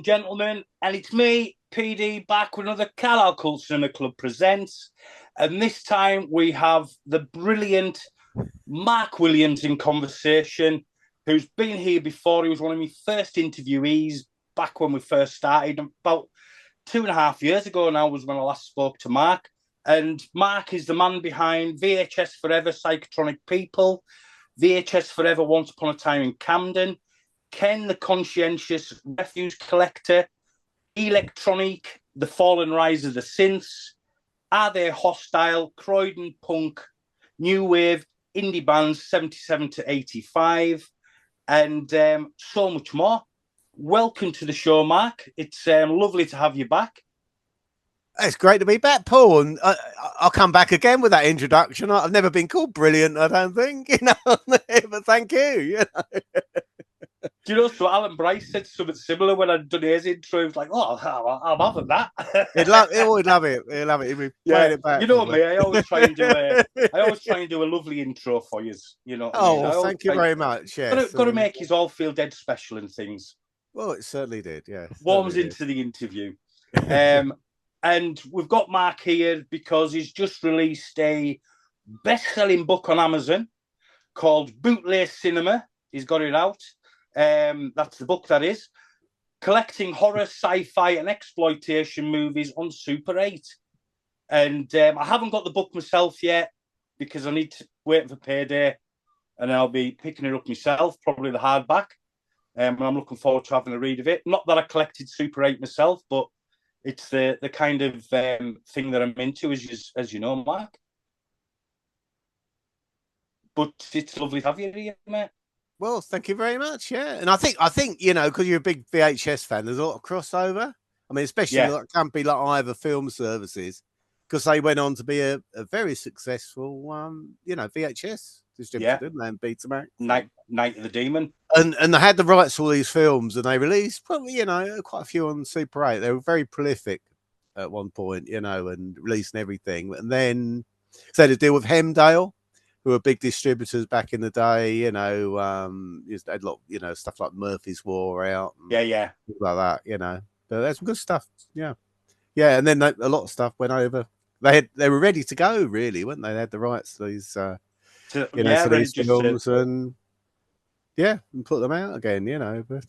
gentlemen, and it's me, PD, back with another Carlisle Cultcinema Club Presents. And this time we have the brilliant Mark Williams in conversation, who's been here before. He was one of my first interviewees back when we first started. About 2.5 years ago now was when I last spoke to Mark. And Mark is the man behind VHS Forever, Psychotronic People, VHS Forever, Once Upon a Time in Camden, Ken the Conscientious Refuse Collector, Electronic, The Fallen Rise of the Synths, Are They Hostile, Croydon Punk, New Wave, Indie Bands 77 to 85, and so much more. Welcome to the show, Mark. It's lovely to have you back. It's great to be back, Paul, and I'll come back again with that introduction. I've never been called brilliant, I don't think, but thank you. Do you know, so Alan Bryce said something similar when I'd done his intro. He was like, "Oh, I'm having that." He'd always love it. He'd love it. He'd be playing it back. You know me. I always try and do a lovely intro for you. You know. Well, thank you very much. Yeah, got to make you all feel dead special and things. Well, it certainly did. Yeah, warms into the interview. And we've got Mark here because he's just released a best-selling book on Amazon called Bootlace Cinema. He's got it out. That's the book, that is. Collecting horror, sci-fi and exploitation movies on Super 8. And I haven't got the book myself yet because I need to wait for payday and I'll be picking it up myself, probably the hardback. And I'm looking forward to having a read of it. Not that I collected Super 8 myself, but it's the kind of thing that I'm into, as you know, Mark. But it's lovely to have you here, mate. Well, thank you very much. Yeah, and I think because you're a big VHS fan, there's a lot of crossover. I mean, especially like a company like Ivor Film Services, because they went on to be a very successful, VHS distributor, didn't they? And Betamax, Night of the Demon, and they had the rights to all these films, and they released probably quite a few on Super 8. They were very prolific at one point, and releasing everything, and then so they had to deal with Hemdale, who were big distributors back in the day, had a lot, stuff like Murphy's War out. Like that, But there's some good stuff. Yeah. And then a lot of stuff went over. They were ready to go, really, weren't they? They had the rights to these, to these films and put them out again, But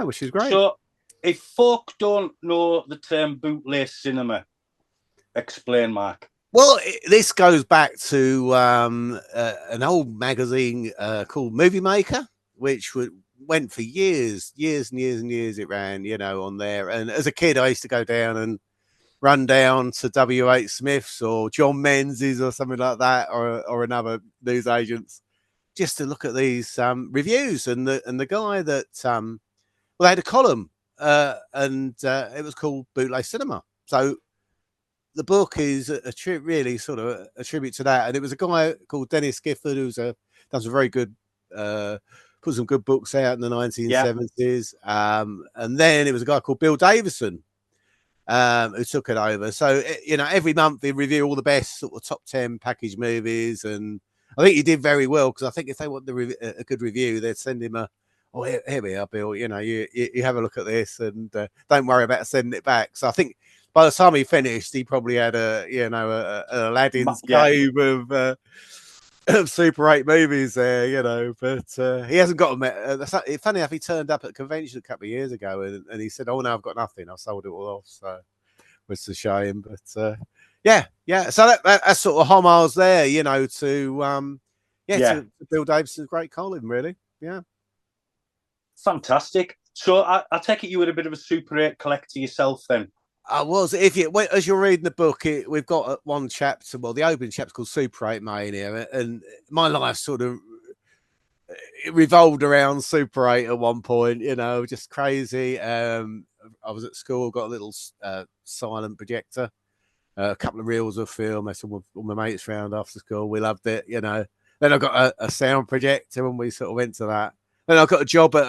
which is great. So, if folk don't know the term bootlace cinema, explain, Mark. Well, this goes back to an old magazine called Movie Maker, which went for years and years and years. It ran, on there. And as a kid, I used to go down and run down to W.H. Smith's or John Menzies or something like that, or another newsagents, just to look at these reviews. And the guy that they had a column, and it was called Bootlace Cinema. So the book is really sort of a tribute to that, and it was a guy called Dennis Gifford who's does a very good, put some good books out in the 1970s, and then it was a guy called Bill Davison who took it over. So every month they review all the best sort of top 10 package movies, and I think he did very well because I think if they want a good review, they'd send him here we are, Bill. You have a look at this, and don't worry about sending it back. So I think by the time he finished, he probably had a Aladdin's cave of Super 8 movies there, But he hasn't got them. Funny enough, he turned up at a convention a couple of years ago, and he said, "Oh no, I've got nothing. I sold it all off." So it's a shame, but So that's sort of homage there, to Bill Davison's great column, really. Yeah, fantastic. So I take it you were a bit of a Super 8 collector yourself, then. I was. As you're reading the book, we've got one chapter. Well, the opening chapter called Super 8 Mania, and my life sort of revolved around Super 8 at one point. Just crazy. I was at school, got a little silent projector, a couple of reels of film. I saw all my mates round after school. We loved it. Then I got a sound projector, and we sort of went to that. Then I got a job at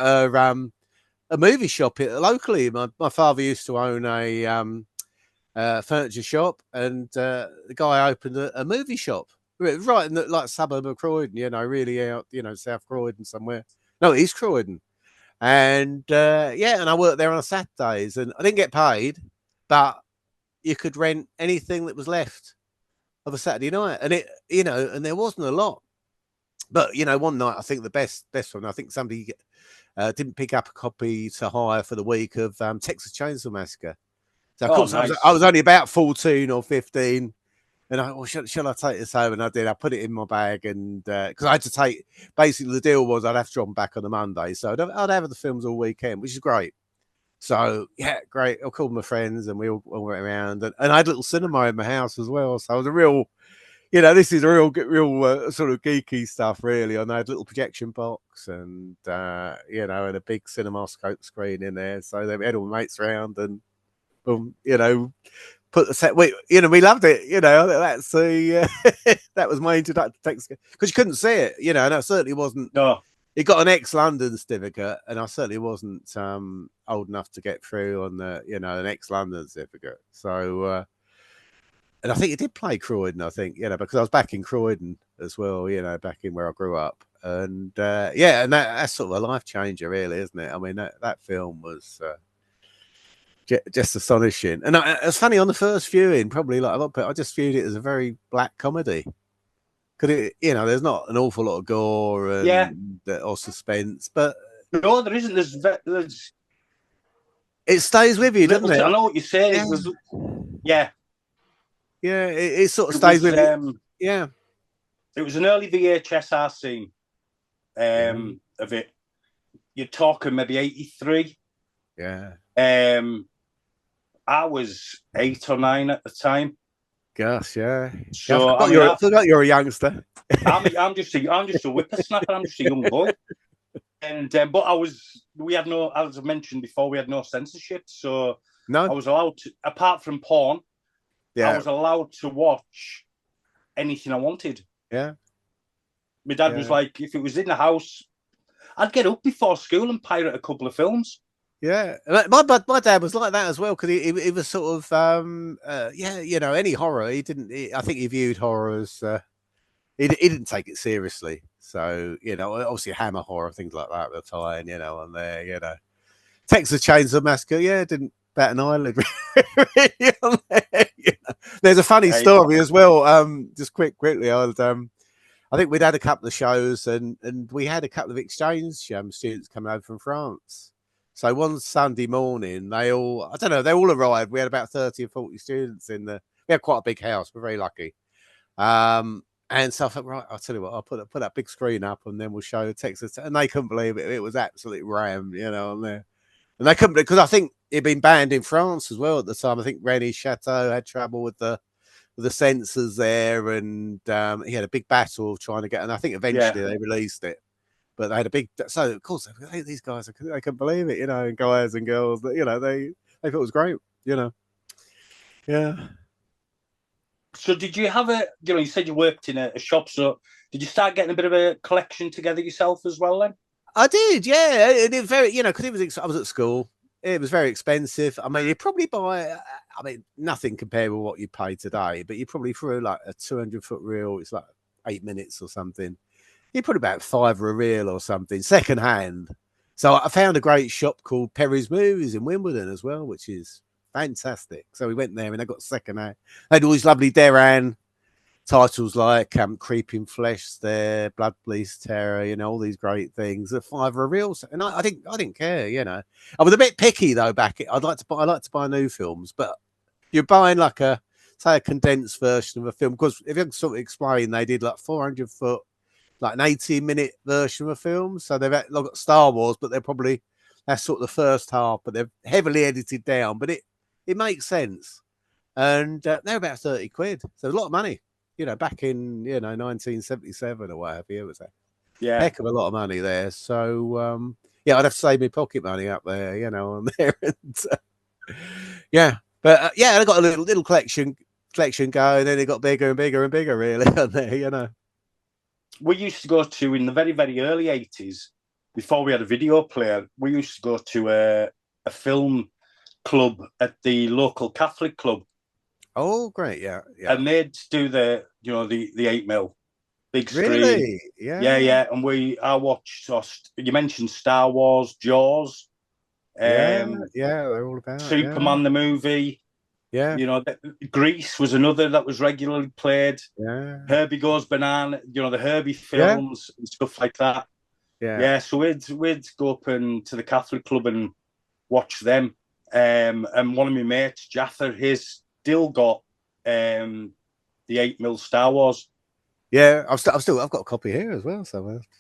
a movie shop locally. My father used to own a furniture shop, and the guy opened a movie shop right in the suburb of Croydon, really out, South Croydon somewhere. No, East Croydon. And yeah, and I worked there on Saturdays, and I didn't get paid, but you could rent anything that was left of a Saturday night, and and there wasn't a lot. But one night I think the best one, I think somebody didn't pick up a copy to hire for the week of Texas Chainsaw Massacre. So of Oh, course nice. I was only about 14 or 15. And I, well, shall I take this home? And I did. I put it in my bag, and because I had to take, basically the deal was I'd have to drop them back on a Monday, so I'd have the films all weekend, which is great. So yeah, great. I called my friends, and we all went around, and I had a little cinema in my house as well. So I was a real, this is a real sort of geeky stuff, really. And I had a little projection box, and and a big cinema scope screen in there. So they had all my mates around, and boom, put the set. We loved it. That's the that was my introduction to Texas, because you couldn't see it. And I certainly wasn't. No. It got an ex-London certificate, and I certainly wasn't old enough to get through on the an ex-London certificate. So, and I think it did play Croydon. I think because I was back in Croydon as well. Back in where I grew up, and and that's sort of a life changer, really, isn't it? I mean, that film was. Just astonishing, and it's funny on the first viewing. Probably I just viewed it as a very black comedy. Because there's not an awful lot of gore and or suspense, but no, there isn't. There's it stays with you, doesn't it? I know what you're saying. Yeah, it sort of stays with you. Yeah, it was an early VHS I seen of it. You're talking maybe 83. Yeah. I was 8 or 9 at the time. Gosh, yeah. So I forgot you're a youngster. I'm just a whippersnapper. I'm just a young boy. And but we had no, as I mentioned before, we had no censorship. So no, I was allowed to, apart from porn, I was allowed to watch anything I wanted. Yeah. My dad was like, if it was in the house, I'd get up before school and pirate a couple of films. Yeah, my dad was like that as well, because he was sort of any horror he didn't. I think he viewed horror as he didn't take it seriously. So obviously Hammer horror, things like that at the time, on there, Texas Chainsaw Massacre, didn't bat an eyelid. Really on there, There's a funny story as well. Just quickly, I think we'd had a couple of shows, and we had a couple of exchange students coming over from France. So one Sunday morning, they all arrived. We had about 30 or 40 students we had quite a big house. We're very lucky. And so I thought, right, I'll tell you what, I'll put that big screen up, and then we'll show Texas. And they couldn't believe it. It was absolutely rammed, on there. And they couldn't, because I think it'd been banned in France as well at the time. I think Rennie Chateau had trouble with the censors there, and he had a big battle trying to get, and I think eventually they released it. But they had a big, so of course these guys, they couldn't believe it, and guys and girls, they thought it was great, Yeah. So did you have you said you worked in a shop, so did you start getting a bit of a collection together yourself as well then? I did, yeah. It was very, because I was at school. It was very expensive. I mean, you probably buy, nothing compared with what you pay today, but you probably threw like a 200-foot reel. It's like 8 minutes or something. You put about £5 a reel or something, second hand. So I found a great shop called Perry's Movies in Wimbledon as well, which is fantastic. So we went there, and they got second hand. They had all these lovely Darran titles like Creeping Flesh there, Blood Bleeds Terror, all these great things at £5 a reel. And I didn't care, I was a bit picky though I like to buy new films, but you're buying like a condensed version of a film, because if you can sort of explain, they did like 400-foot, like an 18-minute version of a film. So they've got Star Wars, but that's sort of the first half, but they're heavily edited down. But it makes sense. And they're about 30 quid. So a lot of money, back in, 1977 or whatever. It was a heck of a lot of money there. So, I'd have to save my pocket money up there, on there. And, But, I got a little collection going. Then it got bigger and bigger and bigger, really, on there, We used to go to, in the very, very early 80s, before we had a video player, we used to go to a film club at the local Catholic club. Oh, great, yeah. And they'd do the 8mm. big screen. Really? Yeah, yeah. And I watched. You mentioned Star Wars, Jaws, Yeah, they're all about. Superman the movie. Yeah, You know, Grease was another that was regularly played. yeah, Herbie Goes Banana. You know, the Herbie yeah, films and stuff like that. yeah. Yeah, so we'd go up and to the Catholic club and watch them. And one of my mates, Jaffer, he's still got the 8mm Star Wars. Yeah, I've got a copy here as well,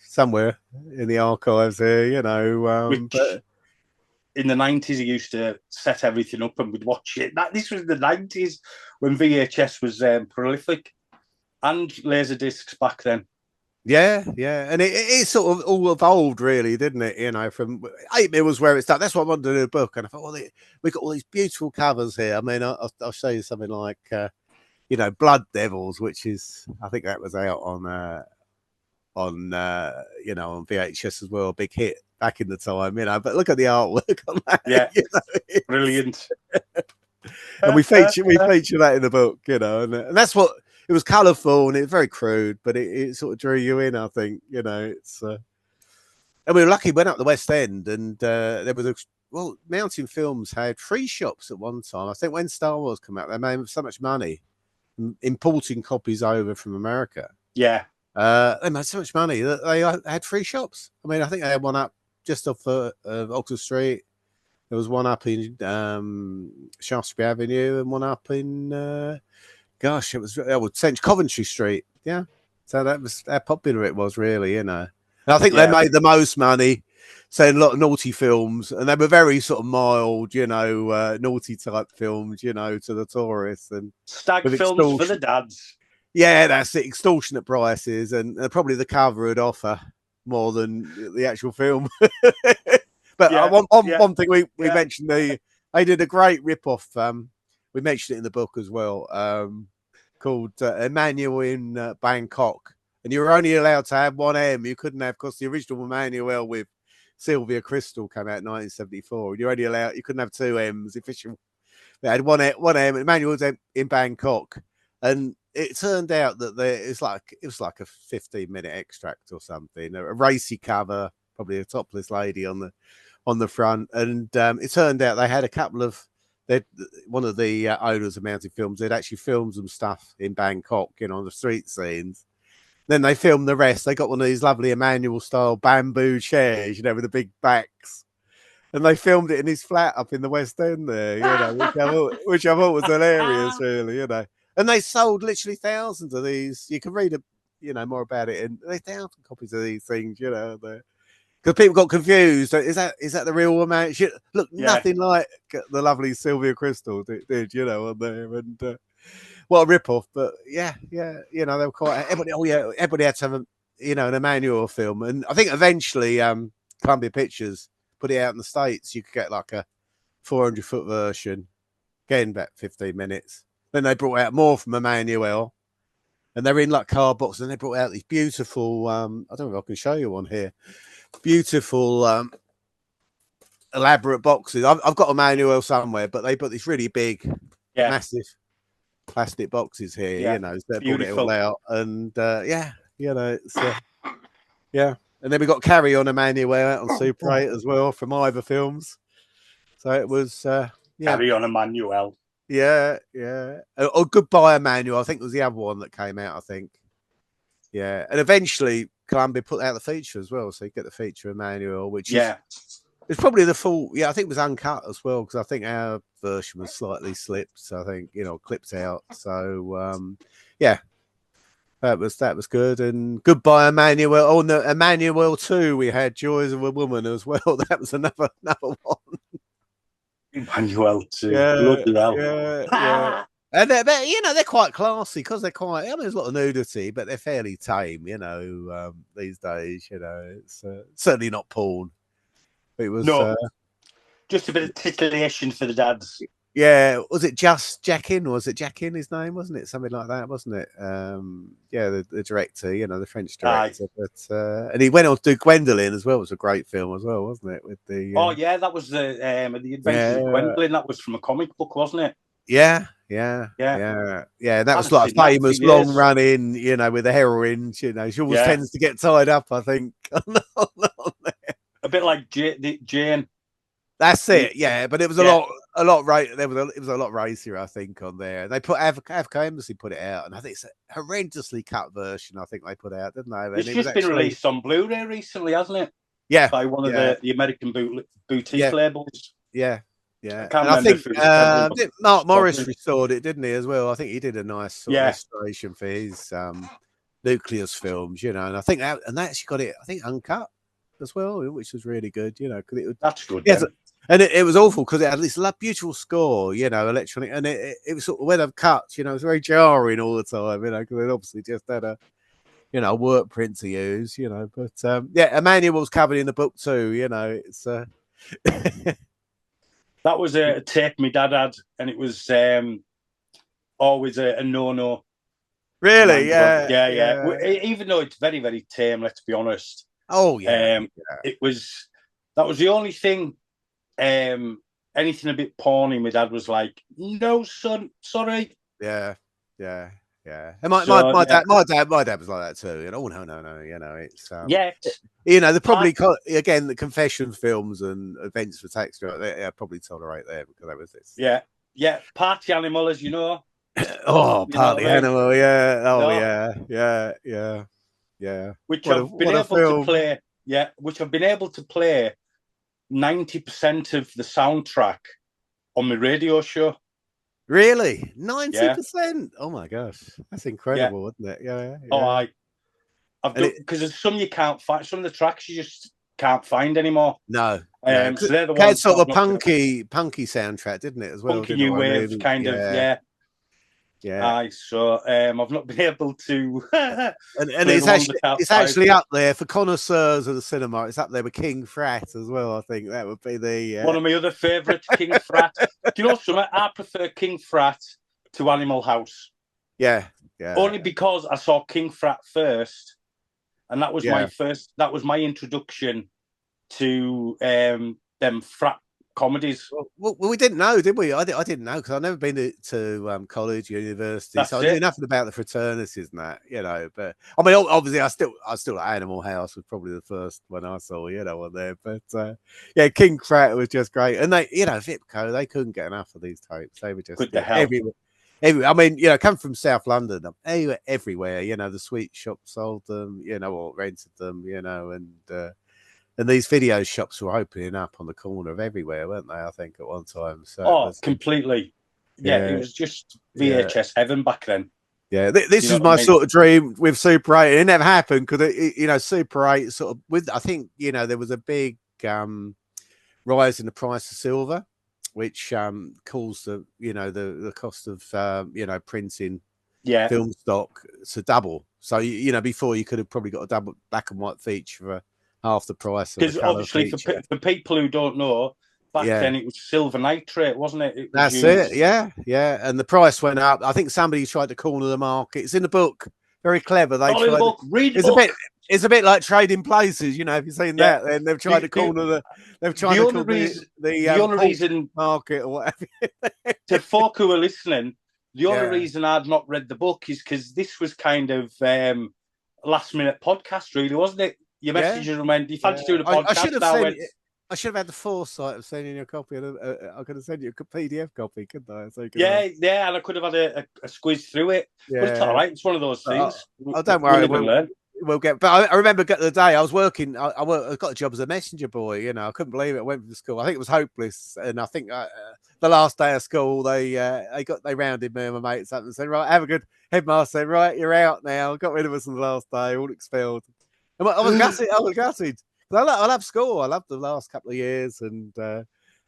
somewhere in the archives here, you know. Which in the 90s, he used to set everything up and we'd watch it. This was the 90s when VHS was prolific and laser discs back then. Yeah, and it sort of all evolved, really, didn't it? You know, from 8mm was where it started. That's what I wanted to do a book, and I thought, well, we've got all these beautiful covers here. I mean, I'll show you something like, you know, Blood Devils, which is, I think that was out on you know, on VHS as well, a big hit back in the time, you know. But look at the artwork on that. Yeah, you know, brilliant. And we feature that in the book, you know, and that's what it was, colourful and it's very crude, but it sort of drew you in. I think, you know, it's and we were lucky. Went up the West End, and there was Mountain Films had 3 shops at one time. I think when Star Wars came out, they made so much money importing copies over from America. Yeah. They made so much money that they had 3 shops. I mean, I think they had one up just off Oxford Street. There was one up in Shaftesbury Avenue and one up in, it was Coventry Street. Yeah. So that was how popular it was, really, you know. And I think they made the most money selling a lot of naughty films, and they were very sort of mild, you know, naughty type films, you know, to the tourists. And stag films for the dads. Yeah, that's it. Extortionate prices, and probably the cover would offer more than the actual film. But one thing we mentioned, they did a great rip-off. We mentioned it in the book as well, called Emmanuel in Bangkok. And you were only allowed to have 1 M. You couldn't have, because the original Emmanuel with Sylvia Crystal came out in 1974. You couldn't have 2 M's official. They had 1 M. Emmanuel was in Bangkok. And it turned out that it was like a 15-minute extract or something, a racy cover, probably a topless lady on the front, and it turned out they had a couple of one of the owners of Mountain Films. They'd actually filmed some stuff in Bangkok, you know, on the street scenes. Then they filmed the rest. They got one of these lovely Emmanuel style bamboo chairs, you know, with the big backs. And they filmed it in his flat up in the West End there, you know, which I thought was hilarious, really, you know. And they sold literally thousands of these. You can read, more about it, and there's 1,000 copies of these things, you know, because people got confused. Is that the real woman? She looked nothing like the lovely Sylvia Crystal did, you know, on there. And what a rip-off! But yeah, you know, they were quite. Everybody had to have an Emmanuel film, and I think eventually Columbia Pictures put it out in the States. You could get like a 400-foot version, again about 15 minutes. Then they brought out more from Emmanuel, and they're in like card boxes. And they brought out these beautiful. I don't know if I can show you one here. Beautiful, elaborate boxes. I've got Emmanuel somewhere, but they put these really big, massive plastic boxes here. You know, so they brought it all out, and you know, it's And then we got Carry On Emmanuel out on Super 8 as well from Ivor Films. So it was Carry On Emmanuel. Yeah. Or Goodbye Emmanuel, I think was the other one that came out, I think. Yeah. And eventually Columbia put out the feature as well. So you get the feature Emmanuel, which is it's probably the full, I think it was uncut as well, because I think our version was slightly slipped. So I think, clipped out. So that was good. And Goodbye Emmanuel. Oh, no, Emmanuel 2, we had Joys of a Woman as well. That was another one. Emmanuel 2. Bloody hell. Yeah. And they're quite classy, because they're quite. I mean, there's a lot of nudity, but they're fairly tame. These days. It's certainly not porn. It was just a bit of titillation for the dads. Yeah, was it just Jackin? Was it Jackin? His name, wasn't it? Something like that, wasn't it? The director, the French director. But and he went on to do Gwendolyn as well. It was a great film as well, wasn't it? With the that was the Adventures of Gwendolyn. That was from a comic book, wasn't it? Yeah. Yeah, Yeah. yeah, yeah. That I'd was have like seen a that for famous long years. running, you know, with the heroine. You know, she always Yeah. tends to get tied up, I think. A bit like Jane. That's it. Yeah, but it was Yeah. a lot right. It was a lot racier, I think, on there. They put Africa Embassy put it out, and I think it's a horrendously cut version. I think they put out, didn't they? And It's it was just been actually, released on Blu-ray recently, hasn't it? yeah, By one of yeah, the American boutique yeah, labels. yeah, I yeah. can't And I remember think if it was Penguin or Mark Morris Squadron. restored it, didn't he? As well. I think he did a nice sort of Yeah, restoration for his Nucleus films, you know. And I think they actually got it. I think uncut as well, which was really good, you know, because it would. that's good Yes, then. and it was awful because it had this beautiful score, you know, electronic, and it was sort of when I've cut, you know, it was very jarring all the time, you know, because it obviously just had a, you know, work print to use, you know. But yeah, Emmanuel's covered in the book too, you know. It's That was a tape my dad had, and it was always a no-no. really, Yeah, yeah, yeah. yeah. Even though it's very, very tame, let's be honest. Oh yeah, It was that was the only thing. Anything a bit porny, my dad was like, "No, son, sorry." yeah, yeah, yeah. And So yeah, my dad was like that too. You know, oh no, you know, it's yeah. you know, they probably again the confession films and events for tax they probably tolerate there because that was this. Yeah, yeah. Party animal, as you know. Oh, You know Party what I mean? Animal, yeah. Oh, No, yeah, yeah, yeah, yeah. which I've been What a able to film! play. Yeah, which I've been able to play 90% of the soundtrack on my radio show. Really, Yeah, 90%. Oh my gosh, that's yeah. incredible, isn't it? Yeah, Oh, yeah. I've And done it because there's some you can't find. Some of the tracks you just can't find anymore. no, no, So they're the it had ones that sort I've of not punky soundtrack, didn't it? As well, funky didn't it? new I wave mean, kind of. yeah, Yeah. yeah. So I've not been able to And play the ones the top it's five. actually up there for connoisseurs of the cinema. It's up there with King Frat as well. I think that would be the One of my other favourites, King Frat. Do you know something? I prefer King Frat to Animal House. yeah, yeah. Only because I saw King Frat first, and that was Yeah. that was my introduction to them frat comedies. Well, we didn't know, did we? I didn't know because I've never been to college, university, That's so I knew it. nothing about the fraternities and that, you know. But I mean, obviously, I still Animal House was probably the first one I saw, you know, on there. But yeah, King Frat was just great, and they, you know, Vipco, they couldn't get enough of these tapes. They were just Good to hell. everywhere. I mean, you know, come from South London, everywhere. You know, the sweet shop sold them, you know, or rented them, you know, and these video shops were opening up on the corner of everywhere, weren't they? I think at one time. So it was completely. Yeah, it was just yeah, VHS heaven back then. yeah. This You know is what I my mean? sort of dream with Super 8. It never happened because you know, Super 8 sort of with. I think you know there was a big rise in the price of silver, which caused the you know the cost of you know printing film stock to double. So you know before you could have probably got a double black and white feature for half the price of a Because colour obviously, feature. for people who don't know, back then it was silver nitrate, wasn't it? It was That's used. it. Yeah, yeah. And the price went up. I think somebody tried to corner the market. It's in the book. Very clever. They All in the tried. book. Read the It's a book. bit. It's a bit like Trading Places. You know, if you've seen Yeah. that, then they've tried to corner the. They've tried The to only corner reason, the only reason market or whatever. to folk who are listening, the only Yeah. reason I'd not read the book is because this was kind of last minute podcast, really, wasn't it? Your message and went, "Do you fancy doing a podcast?" I should have sent. I should have had the foresight of sending you a copy. I could have sent you a PDF copy, couldn't I? So you could yeah, and I could have had a squeeze through it. Yeah. But it's all right. It's one of those things. Oh, don't worry. We'll learn. We'll get. But I remember the day I was working. I got a job as a messenger boy. You know, I couldn't believe it. I went to school. I think it was hopeless, and I think the last day of school they rounded me and my mates up and said, "Right, have a good." Headmaster said, "Right, you're out now." Got rid of us on the last day, all expelled. And I was gutted. I was gutted. I love school. I loved the last couple of years, and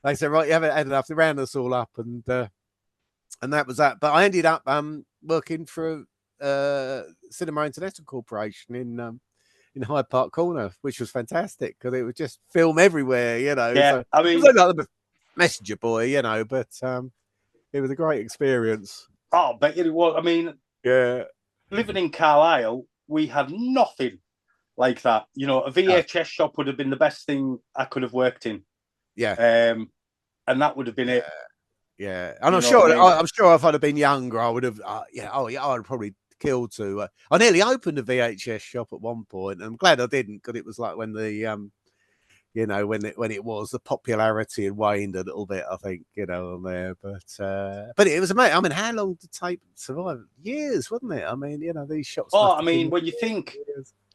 they said, "Right, you haven't had enough." They rounded us all up, and that was that. But I ended up working for Cinema International Corporation in Hyde Park Corner, which was fantastic because it was just film everywhere, you know. Yeah, so I mean, it was like the messenger boy, you know, but it was a great experience. Oh, but it was. I mean, yeah, living in Carlisle, we had nothing like that. You know, a VHS shop would have been the best thing I could have worked in. Yeah, and that would have been it. Yeah, and You know what I mean? I'm sure if I'd have been younger, I would have. I would have probably killed to. I nearly opened a VHS shop at one point, and I'm glad I didn't, because it was like when the when it was, the popularity had waned a little bit, I think, on there. But it was amazing. I mean, how long did tape survive? Years, wasn't it? I mean, these shops. Oh, I mean, when you think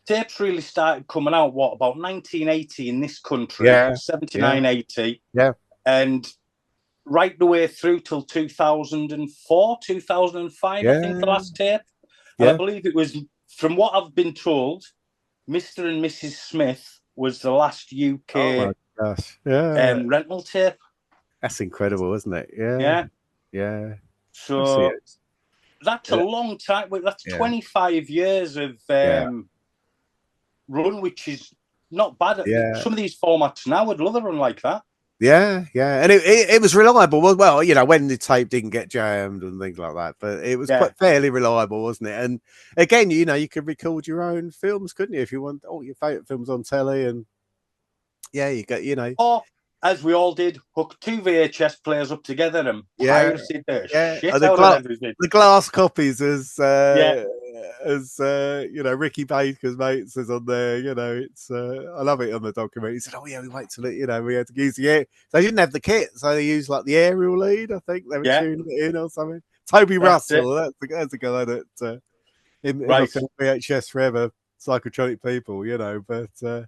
tapes really started coming out, what, about 1980 in this country? Yeah, 79, yeah. 80. Yeah. And right the way through till 2004, 2005, I think, the last tape. And I believe it was, from what I've been told, Mr. and Mrs. Smith was the last UK rental tape. That's incredible, isn't it? Yeah. Yeah. So that's a long time. That's 25 years of run, which is not bad. Some of these formats now would love a run like that. Yeah, and it was reliable. Well, when the tape didn't get jammed and things like that, but it was quite fairly reliable, wasn't it? And again, you could record your own films, couldn't you, if you want all your favourite films on telly? And you got, or as we all did, hook 2 VHS players up together and pirated the shit out of everything. The glass copies, as Ricky Baker's mate says on there. It's I love it on the documentary. He said, "Oh yeah, we wait till we had to use the air." They didn't have the kit, so they used like the aerial lead. I think they were tuning it in or something. Toby Russell, that's the guy that in the VHS forever, Psychotronic people, but.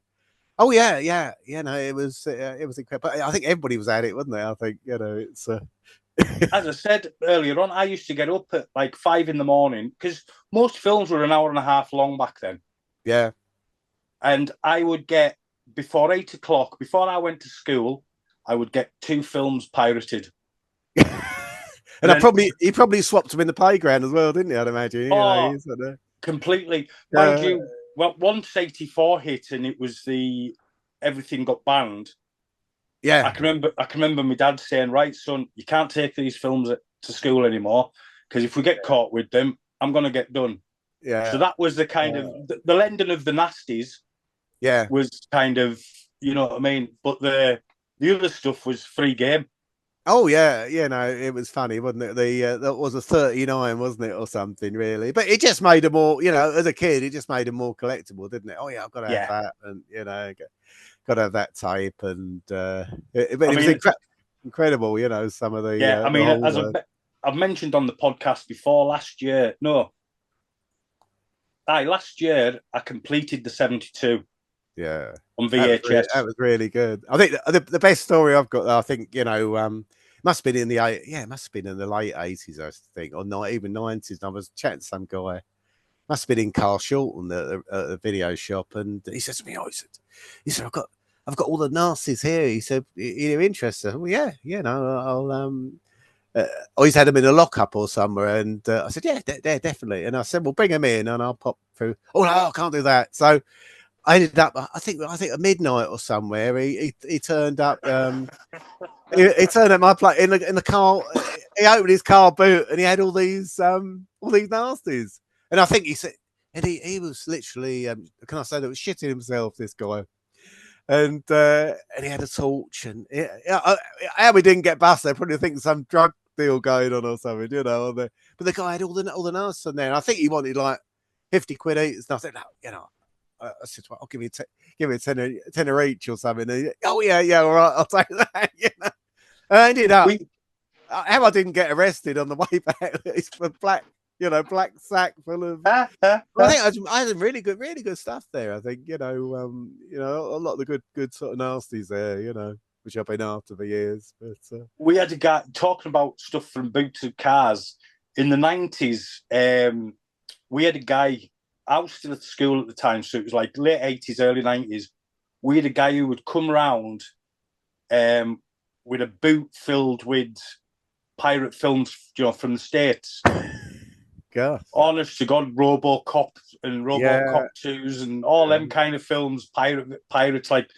Oh yeah, it was incredible. But I think everybody was at it, wasn't they? I think it's. As I said earlier on, I used to get up at like 5 a.m, because most films were an hour and a half long back then. Yeah, and I would get, before 8 o'clock, before I went to school, I would get 2 films pirated. And he probably swapped them in the playground as well, didn't he? I'd imagine. Completely. Mind you. Well, once 84 hit and it was everything got banned. Yeah, I can remember my dad saying, "Right, son, you can't take these films to school anymore, because if we get caught with them, I'm going to get done." Yeah. So that was the kind of the lending of the Nasties. Yeah. Was kind of, you know what I mean. But the other stuff was free game. Oh yeah, it was funny, wasn't it? That was a 39, wasn't it, or something, really? But it just made them more, as a kid, it just made them more collectible, didn't it? Oh yeah, I've got to have that, and got to have that tape, and it was incredible, some of the I mean, as I've mentioned on the podcast before, last year I completed the 72. Yeah, on VHS. That was really good. I think the best story I've got, I think, must have been in the late 80s, I think, or not even 90s. And I was chatting to some guy, must have been in Carl Shorten at the video shop, and he said to me, he said, I've got all the Nasties here. He said, "You're interested?" Well, yeah, I'll. He's had them in a lockup or somewhere, and I said, "Yeah, definitely." And I said, "Well, bring them in, and I'll pop through." Oh no, I can't do that. So I ended up, I think at midnight or somewhere. He turned up. He turned up my place in the car. He opened his car boot and he had all these Nasties. And I think he said, and he was literally, can I say that, was shitting himself, this guy. And he had a torch, and how we didn't get busted, I probably think some drug deal going on or something, but the guy had all the Nasties on there. And I think he wanted like 50 quid each. And I said, no, I said, well, I'll give you a tenner each or something. And oh yeah, all right, I'll take that. I ended up how I didn't get arrested on the way back. It's for black sack full of. I think I had really good stuff there. I think a lot of the good sort of Nasties there. Which I've been after for years. But we had a guy talking about stuff from booted cars in the 90s. We had a guy. I was still at school at the time, so it was like late 80s, early 90s. We had a guy who would come around with a boot filled with pirate films, from the States. God. Honest to God, RoboCop and RoboCop 2s and all them kind of films, pirates, like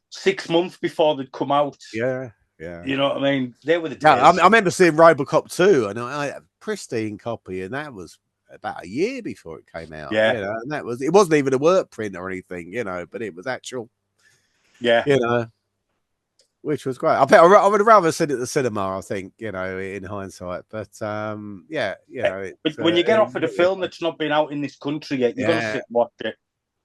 6 months before they'd come out. Yeah. You know what I mean? They were the days. Yeah, I remember seeing RoboCop 2, and I had a pristine copy, and that was about a year before it came out. Yeah. And it wasn't even a work print or anything, but it was actual. Yeah. which was great. I would have rather seen it at the cinema, I think, you know, in hindsight. But yeah, you know, but when you get offered a film that's not been out in this country yet, you've got to sit and watch it.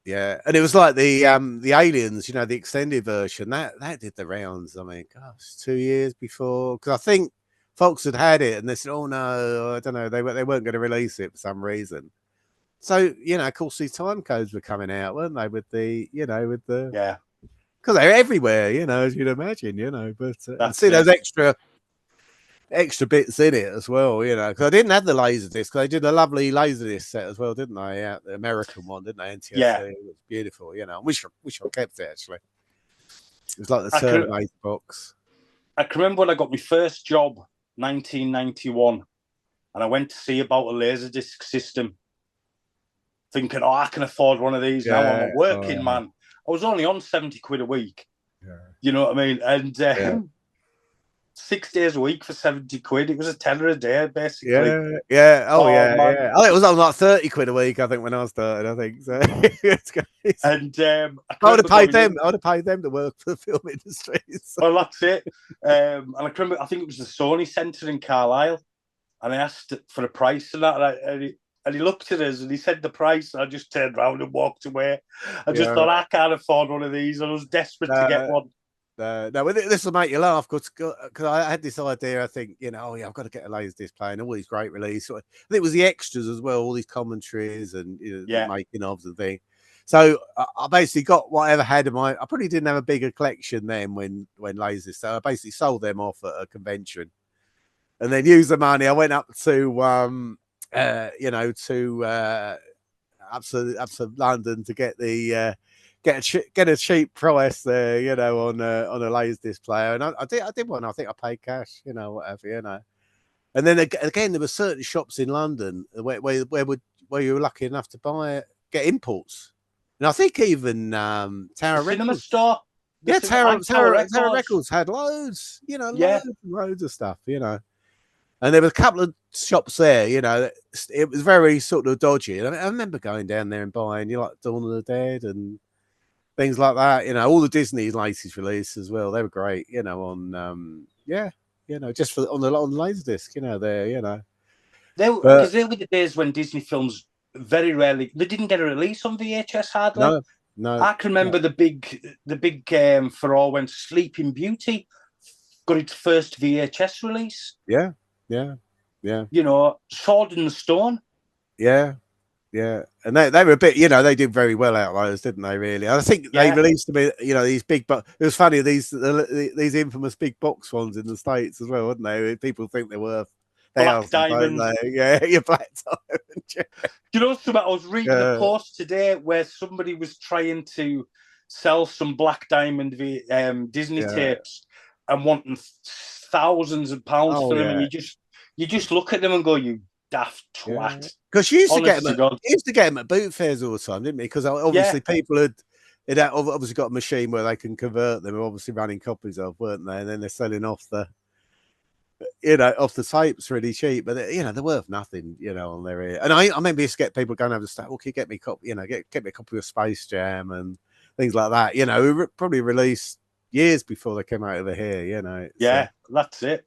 Yeah, and it was like the Aliens, you know, the extended version that did the rounds. I mean, gosh, 2 years before, because I think Fox had it, and they said, "Oh no, I don't know, they weren't going to release it for some reason." So you know, of course, these time codes were coming out, weren't they? With the because they're everywhere, you know, as you'd imagine, you know. But and see those extra bits in it as well, you know, because I didn't have the laser disc. They did a lovely laser disc set as well, didn't they? Yeah, the American one, didn't they? NTSC. Yeah, it was beautiful. You know, I wish I kept it actually. It was like the Terminator box. I can remember when I got my first job, 1991, and I went to see about a laser disc system, thinking, "Oh, I can afford one of these now. I'm a working man." I was only on 70 quid a week. Yeah. You know what I mean? And 6 days a week for 70 quid. It was a tenner a day, basically. Yeah. Oh, yeah. Man. Yeah. I think it was on like 30 quid a week, I think, when I started, I think. So and I would have paid them. I would have paid them to work for the film industry. So. Well, that's it. And I remember, I think it was the Sony Centre in Carlisle, and I asked for a price and that, and he looked at us and he said the price, and I just turned around and walked away. I just thought, I can't afford one of these. I was desperate to get one. No, this will make you laugh because I had this idea. I think, you know, I've got to get a laser disc player and all these great releases. I think it was the extras as well, all these commentaries and the making ofs and things. So I basically got whatever had in my. I probably didn't have a bigger collection then when lasers. So I basically sold them off at a convention, and then used the money. I went up to up to London to get the. Get a cheap price there, you know, on a laser disc player, and I did one. I think I paid cash, you know, whatever, you know. And then again, there were certain shops in London where you were lucky enough to get imports, and I think even Tower Records, cinema store, Tower Records had loads, you know, loads of stuff, you know. And there were a couple of shops there, you know. It was very sort of dodgy. I remember going down there and buying, you know, like Dawn of the Dead and things like that, you know, all the Disney's latest release as well. They were great, you know, on you know, just on the Laserdisc, you know, there, you know. Because they were the days when Disney films very rarely they didn't get a release on VHS hardly. No. I can remember the big furore when Sleeping Beauty got its first VHS release. Yeah. You know, Sword in the Stone. Yeah, and they were a bit, you know, they did very well out of those, didn't they? Really, I think they released a bit, you know, these big. But it was funny these infamous big box ones in the States as well, weren't they? People think they're worth Black Diamond. Yeah, your Black Diamond. You know something? I was reading a post today where somebody was trying to sell some Black Diamond Disney tapes and wanting thousands of pounds for them, and you just look at them and go, "You daft twat." Because you used to get them at boot fairs all the time, didn't we? Because obviously people had obviously got a machine where they can convert them. Obviously running copies of, weren't they? And then they're selling off the tapes really cheap, but you know they're worth nothing, you know, on their ear. And I remember used to get people going over the state. Well, can you get me a copy? You know, get me a copy of Space Jam and things like that. You know, we probably released years before they came out over here. You know, that's it.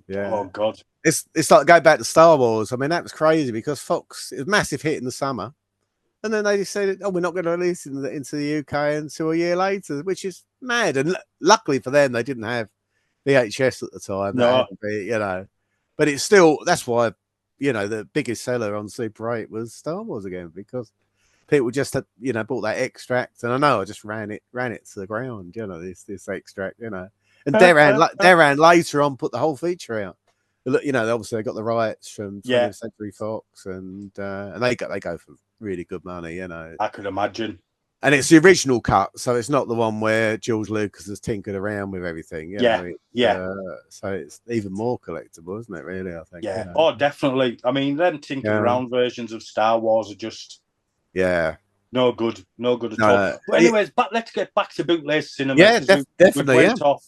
Yeah. Oh God. It's like going back to Star Wars. I mean, that was crazy because Fox, it was a massive hit in the summer. And then they decided, we're not going to release it into the UK until a year later, which is mad. And luckily for them, they didn't have VHS at the time. No. You know. But it's still, that's why, you know, the biggest seller on Super 8 was Star Wars again, because people just had, you know, bought that extract. And I know I just ran it to the ground, you know, this extract, you know. And Darren later on put the whole feature out. Look, you know, obviously they got the rights from 20th Century Fox, and they go for really good money, you know. I could imagine. And it's the original cut, so it's not the one where George Lucas has tinkered around with everything. You know? So it's even more collectible, isn't it? Really, I think. Yeah. You know? Oh, definitely. I mean, them tinkered around versions of Star Wars are just no good at all. But anyways, let's get back to Bootlace Cinema. Yeah, definitely. We went off.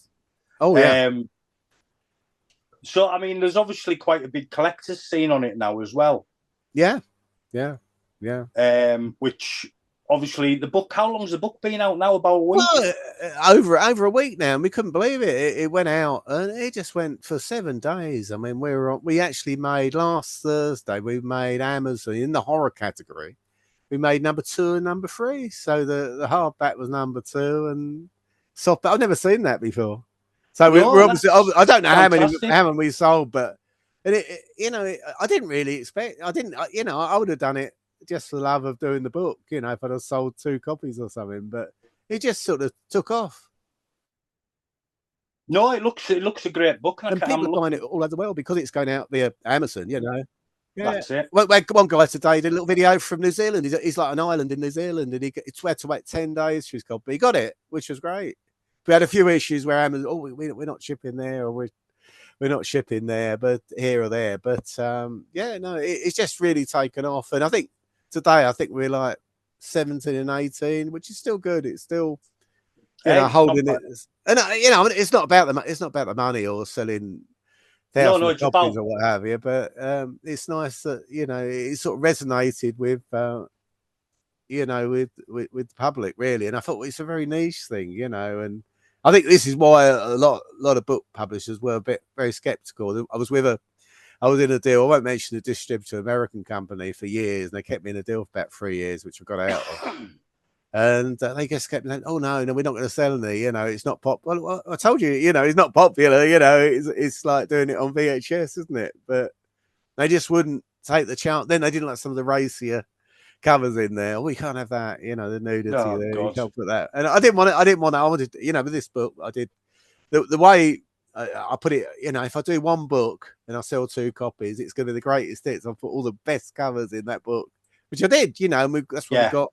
Oh yeah. So, I mean, there's obviously quite a big collector's scene on it now as well. Yeah. Which obviously the book. How long's the book been out now? About a week. Well, over a week now, and we couldn't believe it. It went out, and it just went for 7 days. I mean, we actually made last Thursday. We made Amazon in the horror category. We made number 2 and number 3. So the hardback was number 2, and softback. I've never seen that before. So we're obviously. I don't know how many we sold, but I didn't really expect. I didn't. I would have done it just for the love of doing the book, if I'd have sold 2 copies or something, but it just sort of took off. No, it looks a great book, and people are buying it all over the world because it's going out via Amazon. Yeah. That's it. Well, one guy today did a little video from New Zealand. He's like an island in New Zealand, and he had to wait 10 days for his copy. He got it, which was great. We had a few issues where Amazon, we're not shipping there, or we're not shipping there, but here or there. But it's just really taken off, and I think today we're like 17 and 18, which is still good. It's still holding it, and it's not about the money or selling thousands of copies or what have you, but it's nice that it sort of resonated with with the public, really. And I thought it's a very niche thing, and I think this is why a lot of book publishers were very skeptical. I was in a deal. I won't mention the distributor, American company, for years, and they kept me in a deal for about 3 years, which I got out of. And they just kept saying, "Oh no, we're not going to sell any. It's not pop." Well, I told you, it's not popular. It's like doing it on VHS, isn't it? But they just wouldn't take the chance. Then they didn't like some of the racier covers in there. Oh, we can't have that. The nudity there. God. You can't put that. And I didn't want it. I wanted, with this book, I did the way I put it. If I do one book and I sell 2 copies, it's going to be the greatest hits. I'll put all the best covers in that book, which I did. And that's what we got.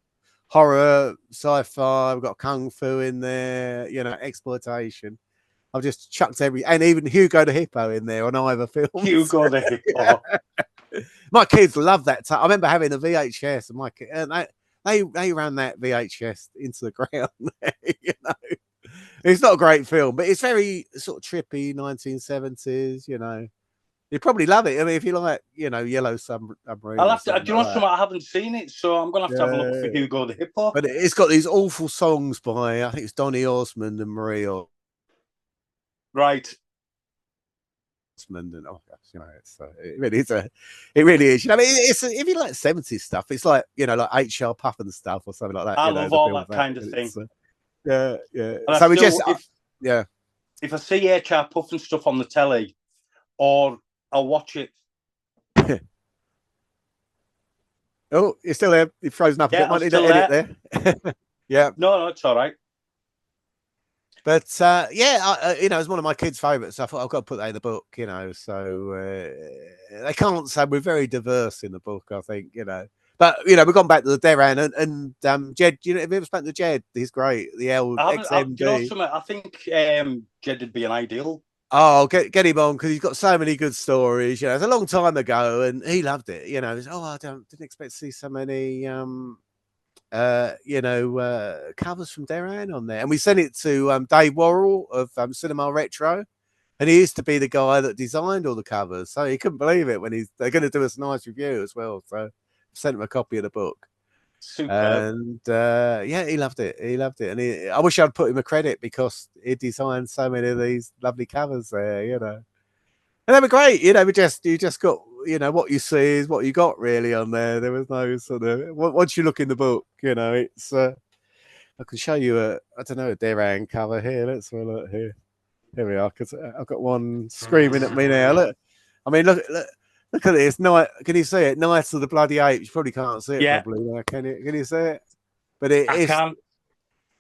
Horror, sci-fi, we've got kung fu in there, exploitation. I've just chucked and even Hugo the Hippo in there on either film. Hugo the Hippo. My kids love that. I remember having a VHS, and my kids, and they ran that VHS into the ground. It's not a great film, but it's very sort of trippy 1970s. You probably love it. I mean, if you like, Yellow Submarine. I'll have to. Do you know something? I haven't seen it, so I'm gonna have to have a look for Hugo the Hippo. But it's got these awful songs by I think it's Donny Osmond and Marie. Right. And it really is. It really is. I mean, it's if you like 70s stuff, it's like like HR Puff and stuff or something like that. I love all that kind of thing. Yeah. And so we just If I see HR Puff and stuff on the telly, or I'll watch it. Oh, you're still there. You've frozen up a bit. Might need to edit there. Yeah. No, it's all right. But it's one of my kids' favourites. So I thought I've got to put that in the book, So they can't say we're very diverse in the book, I think, But we've gone back to the Deran and Jed. Have you ever spoken to Jed? He's great. The XMD. Do you know something? I think Jed would be an ideal. Oh, get him on because he's got so many good stories. It's a long time ago, and he loved it. He's, I didn't expect to see so many covers from Deran on there. And we sent it to Dave Worrell of Cinema Retro, and he used to be the guy that designed all the covers. So he couldn't believe it when they're going to do us a nice review as well. So I sent him a copy of the book. Super. And he loved it. And I wish I'd put him a credit because he designed so many of these lovely covers there, And they were great, you just got, what you see is what you got really on there. There was no sort of, once you look in the book, it's, I can show you a Deran cover here. Let's have a look here. Here we are, because I've got one screaming at me now. Look, I mean, look at this. Can you see it? Night of the Bloody Apes. You probably can't see it properly. Can you see it? But it is.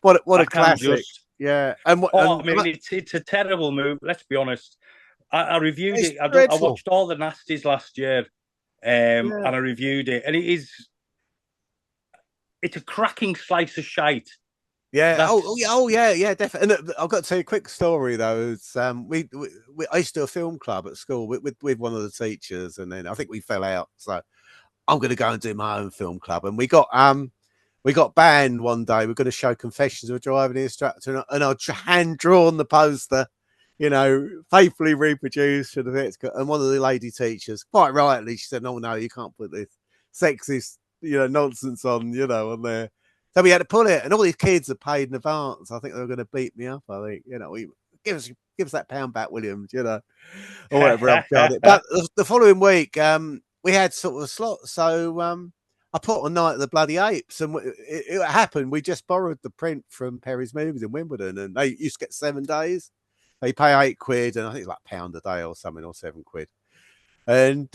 What a classic. Yeah. It's a terrible move. Let's be honest. I reviewed it. I watched all the Nasties last year, and I reviewed it. And it's a cracking slice of shite. Yeah. Yeah, definitely. And I've got to tell you a quick story though. It's, I used to do a film club at school with one of the teachers, and then I think we fell out. So I'm going to go and do my own film club. And we got banned one day. We're going to show Confessions of a Driving Instructor, and I hand drawn the poster, faithfully reproduced. And one of the lady teachers, quite rightly, she said, "Oh no, you can't put this sexist, nonsense on, on there." So we had to pull it, and all these kids had paid in advance. I think they were going to beat me up. I think, we give us that £1 back, Williams, or whatever else got it. But the following week, we had sort of a slot, so I put on Night of the Bloody Apes, and it happened. We just borrowed the print from Perry's Movies in Wimbledon, and they used to get 7 days. They pay £8, and I think it's like £1 a day or something, or £7. And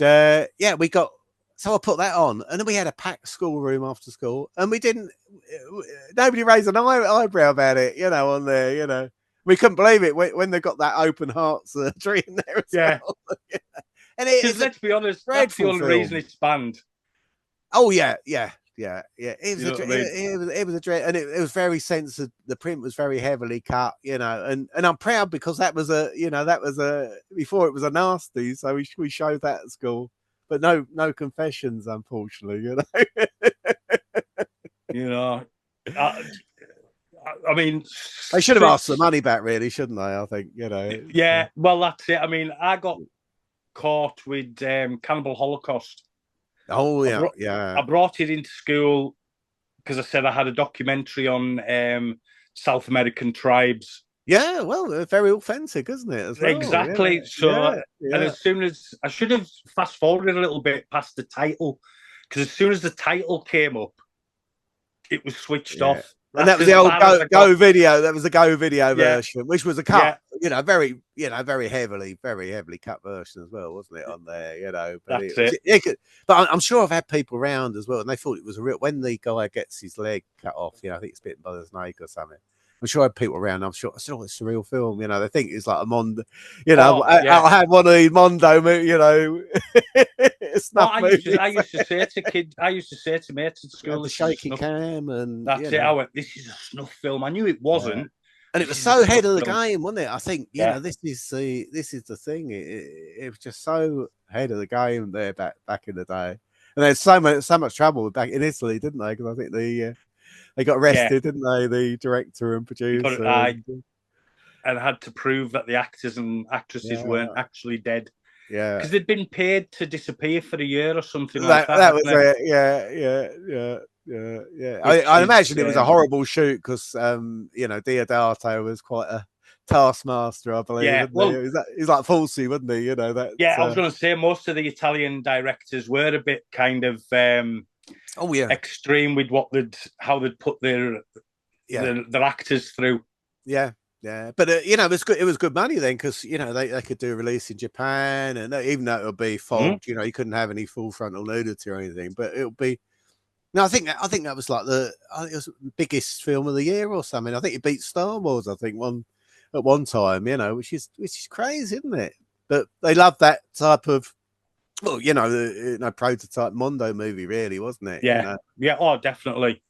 we got. So I put that on, and then we had a packed schoolroom after school, and we didn't. Nobody raised an eyebrow about it, on there. We couldn't believe it when they got that open heart surgery in there as well. And because let's be honest, that's the only reason it's banned. Oh yeah. It was a dread, and it was very censored. The print was very heavily cut, and I'm proud because that was before it was a nasty, so we showed that at school. But no confessions, unfortunately. I mean, they should have asked the money back, really, shouldn't they? I think, Yeah, well, that's it. I mean, I got caught with Cannibal Holocaust. Oh yeah, I brought it into school because I said I had a documentary on South American tribes. Yeah, well, very authentic, isn't it? As well? Exactly. Yeah. So, and as soon as I should have fast forwarded a little bit past the title, because as soon as the title came up, it was switched off. And that was the old Go video. That was the Go video version, which was a cut, very heavily cut version as well, wasn't it? On there, but but I'm sure I've had people around as well, and they thought it was a real. When the guy gets his leg cut off, I think it's bitten by the snake or something. I'm sure I had people around. I'm sure it's a real film. They think it's like a Mondo. I had one of these Mondo, I used to say to kids, I used to say to mates at school, the shaky cam, and that's it. I went, this is a snuff film. I knew it wasn't, and it was so ahead of the game, wasn't it? I think this is the thing. It was just so ahead of the game there back in the day, and there's so much trouble back in Italy, didn't they? Because I think they got arrested, didn't they? The director and producer. And had to prove that the actors and actresses weren't actually dead. Yeah. Because they'd been paid to disappear for a year or something like that. That was it. Yeah. I imagine it was a horrible shoot because, Diodato was quite a taskmaster, I believe. Yeah. Well, he's like Falsey, wasn't he? I was going to say most of the Italian directors were a bit kind of... extreme with how they'd put their actors through. Yeah. But it was good money then because they could do a release in Japan, and even though it would be fogged, you couldn't have any full frontal nudity or anything, but it would be. No, I think that was like it was the biggest film of the year or something. I think it beat Star Wars. I think at one time, which is crazy, isn't it? But they love that type of. Well, the prototype Mondo movie, really, wasn't it? Yeah. Oh, definitely.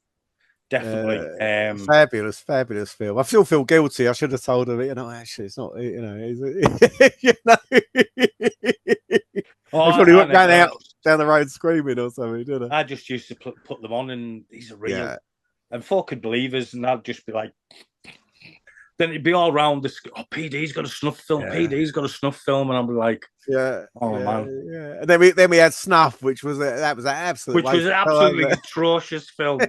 Fabulous film. I still feel guilty. I should have told him, actually, it's not. I probably ran out down the road screaming or something, didn't I? I just used to put them on, and these are real, and folk could believe us, and I'd just be like. Then it'd be all around this. Oh, PD's got a snuff film. PD's got a snuff film, and I'd be like, man. And then we had Snuff, which was an absolutely atrocious film.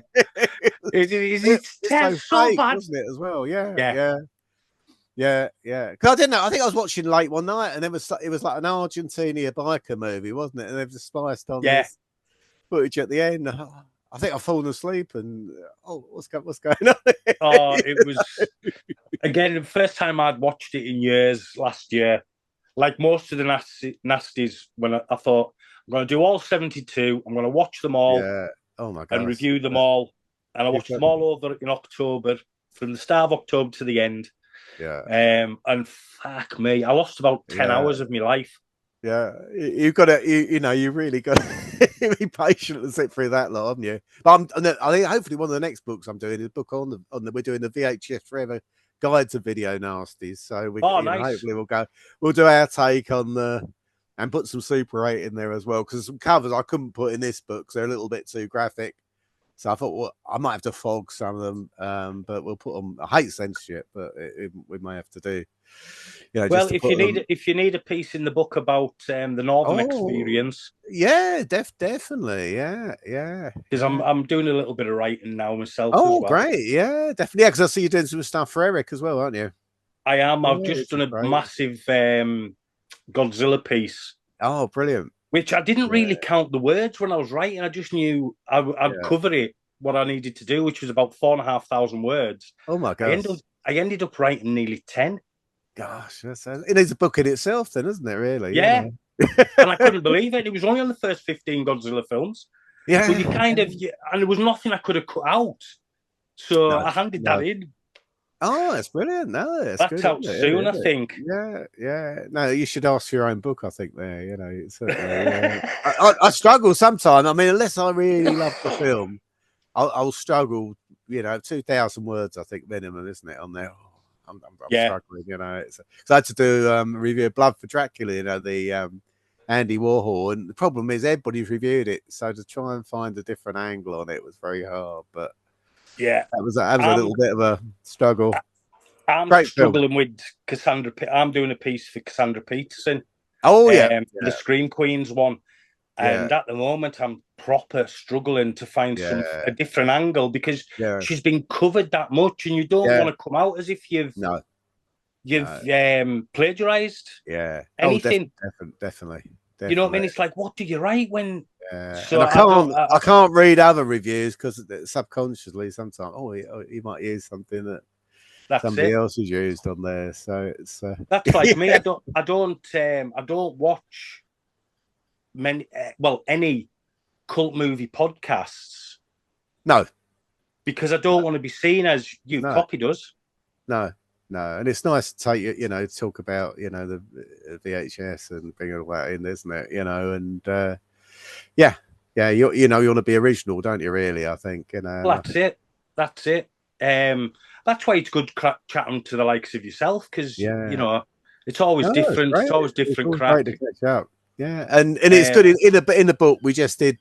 It's so bad, wasn't it? As well, yeah. Because I didn't know. I think I was watching late one night, and it was like an Argentina biker movie, wasn't it? And they've just spliced on this footage at the end. I think I've fallen asleep, and what's going on? It was again the first time I'd watched it in years. Last year, like most of the Nasties, when I thought I'm going to do all 72, I'm going to watch them all. Yeah. Oh my god. And review them all, and I watched them all over in October, from the start of October to the end. Yeah. And fuck me, I lost about 10 hours of my life. Yeah, you've got to, you really got to be patient and sit through that lot, haven't you? But I think hopefully one of the next books I'm doing is a book we're doing the VHS Forever Guide to Video Nasties. So nice. Hopefully we'll do our take on and put some Super 8 in there as well, because some covers I couldn't put in this book because they're a little bit too graphic. So I thought, well, I might have to fog some of them, but we'll put them. I hate censorship, but we may have to do, Well, just to put them. if you need a piece in the book about the Northern Oh, experience, yeah, definitely, yeah. because I'm doing a little bit of writing now myself as Oh, well. great, yeah, definitely, yeah. Because I see you doing some stuff for Eric as well, aren't you? I am. Yeah, I've just which done is a great. massive Godzilla piece, Oh, brilliant. which I didn't Yeah, really count the words when I was writing. I just knew I'd yeah. cover it what I needed to do, which was about 4,500 words. Oh my I gosh. ended up writing nearly 10. Gosh, it needs a book in itself, then, isn't it? Really, Yeah, and I couldn't believe it. It was only on the first 15 Godzilla films, but you Yeah. kind of, and there was nothing I could have cut out. So No, I handed that no. in. Oh, that's brilliant. No, that's That's good, out soon, I isn't it? think. Yeah. No, you should ask for your own book, I think, there, certainly. Yeah. I struggle sometimes. I mean, unless I really love the film, I'll struggle, 2,000 words, I think, minimum, isn't it, on there? Oh, I'm Yeah. struggling, Because I had to do a review of Blood for Dracula, the Andy Warhol. And the problem is everybody's reviewed it. So to try and find a different angle on it was very hard. But Yeah. that was a little bit of a struggle. I'm Great film. struggling with Cassandra. I'm doing a piece for Cassandra Peterson. Oh, yeah. The Scream Queens one. And at the moment, I'm proper struggling to find a different angle because she's been covered that much, and you don't want to come out as if you've plagiarized. Yeah. Anything. Definitely. You know what I mean? It's like, what do you write when? So and I can't read other reviews because subconsciously sometimes, you might use something that somebody else has used on there. So it's that's like me. I don't watch any cult movie podcasts. No, because I don't want to be seen as you copied us. No, and it's nice to take talk about the VHS and bring all that in, isn't it? And you want to be original, don't you? Really, I think Well, that's it. That's why it's good chatting to the likes of yourself because it's always different. It's always different crack. Great to catch up. Yeah, and it's good in the book we just did.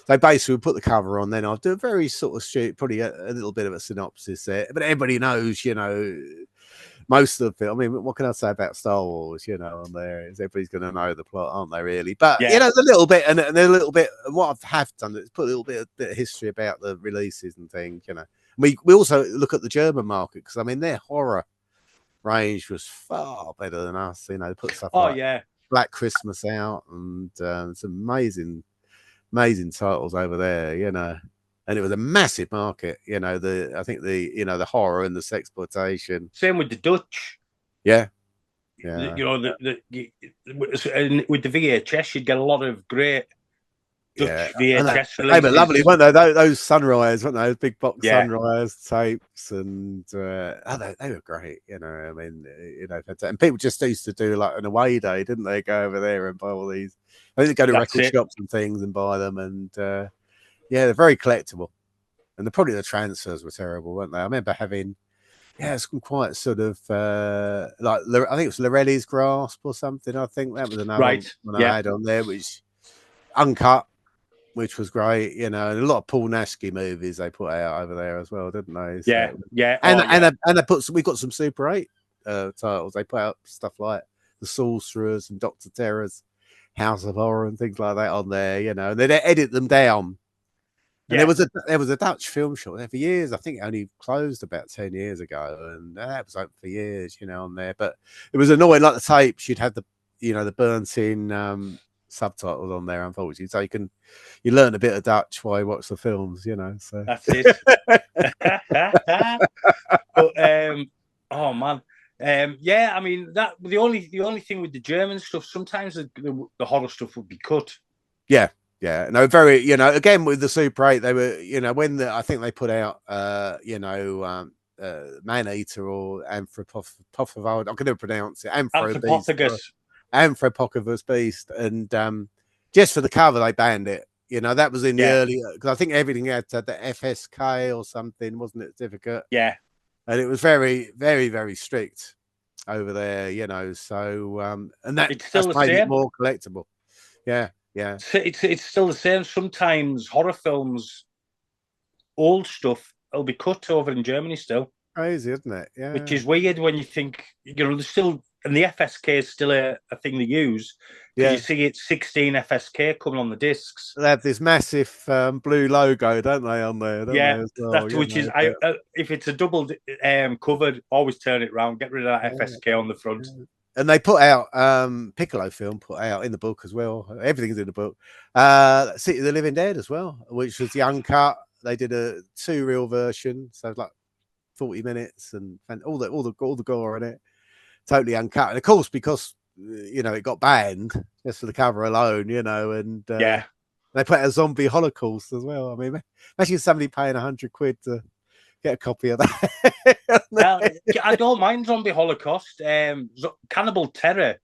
So basically, we put the cover on. Then I'll do a very sort of probably a little bit of a synopsis there. But everybody knows, most of the film. I mean, what can I say about Star Wars? On there is everybody's going to know the plot, aren't they? Really, but a little bit and a little bit. And what I have done is put a little bit of history about the releases and things. We also look at the German market because I mean their horror range was far better than us. They put stuff like Black Christmas out and some amazing titles over there, and it was a massive market. I think the horror and the sexploitation. Same with the Dutch. Yeah. With the VHS, you'd get a lot of great Dutch VHS releases. They were lovely, weren't they? Those Sunrise, weren't they? Those big box Sunrise tapes, and they were great. I mean, and people just used to do like an away day, didn't they? Go over there and buy all these. I think they go to record shops and things and buy them, and they're very collectible. And probably the transfers were terrible, weren't they? I remember having some quite sort of like I think it was Lorelli's Grasp or something. I think that was another one I had on there, which uncut, which was great, and a lot of Paul Naschy movies they put out over there as well, didn't they? So, and they put we got some Super 8 titles. They put out stuff like The Sorcerers and Doctor Terror's House of Horror and things like that on there, and they edit them down. And there was a Dutch film shop there for years. I think it only closed about 10 years ago, and that was open for years, on there. But it was annoying, like the tapes, you'd have the burnt in subtitles on there, unfortunately. So you learn a bit of Dutch while you watch the films, So that's it. But oh man. I mean that the only thing with the German stuff, sometimes the horror stuff would be cut. Yeah. No, very, again with the Super 8, they were, when I think they put out Man Eater or Anthropophagus, I can never pronounce it. Anthropophagus Beast, and just for the cover they banned it. That was in the early, because I think everything had the FSK or something, wasn't it? Certificate. Yeah. And it was very, very, very strict over there, so and that's made it more collectible. Yeah. It's still the same. Sometimes horror films old stuff will be cut over in Germany still, Crazy, isn't it? which Yeah. is weird when you think, there's still, and the FSK is still a thing they use, because you Yeah. see it's 16 FSK coming on the discs. They have this massive blue logo, don't they, on there, don't Yeah, they, as well? that's which is if it's a double covered, always turn it round, get rid of that FSK on the front. Yeah. And they put out Piccolo film put out in the book as well. Everything's in the book. City of the Living Dead as well, which was the uncut. They did a 2-reel version, so like 40 minutes and all the gore in it, totally uncut. And of course, because it got banned just for the cover alone, and Yeah. they put out a zombie Holocaust as well. I mean, imagine somebody paying £100 to get a copy of that. Well, I don't mind Zombie Holocaust. Cannibal Terror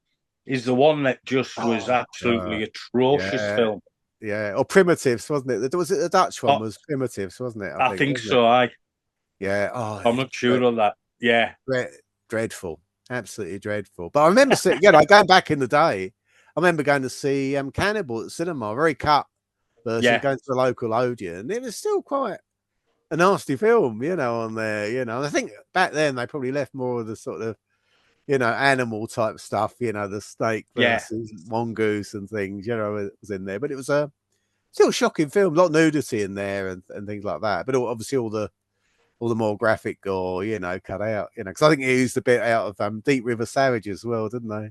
is the one that just was absolutely atrocious film. Yeah, or Primitives, wasn't it? Was it the Dutch one? Was Primitives, wasn't it? I think so. Yeah. I'm not sure on that. Yeah. Dreadful, absolutely dreadful. But I remember seeing, going back in the day, I remember going to see Cannibal at the cinema, very cut version, going to the local Odeon. It was still quite a nasty film, on there, And I think back then they probably left more of the sort of, animal type stuff, the snake versus mongoose and things, it was in there. But it was a still shocking film, a lot of nudity in there and things like that. But obviously all the more graphic gore, cut out, because I think they used a bit out of Deep River Savage as well, didn't they?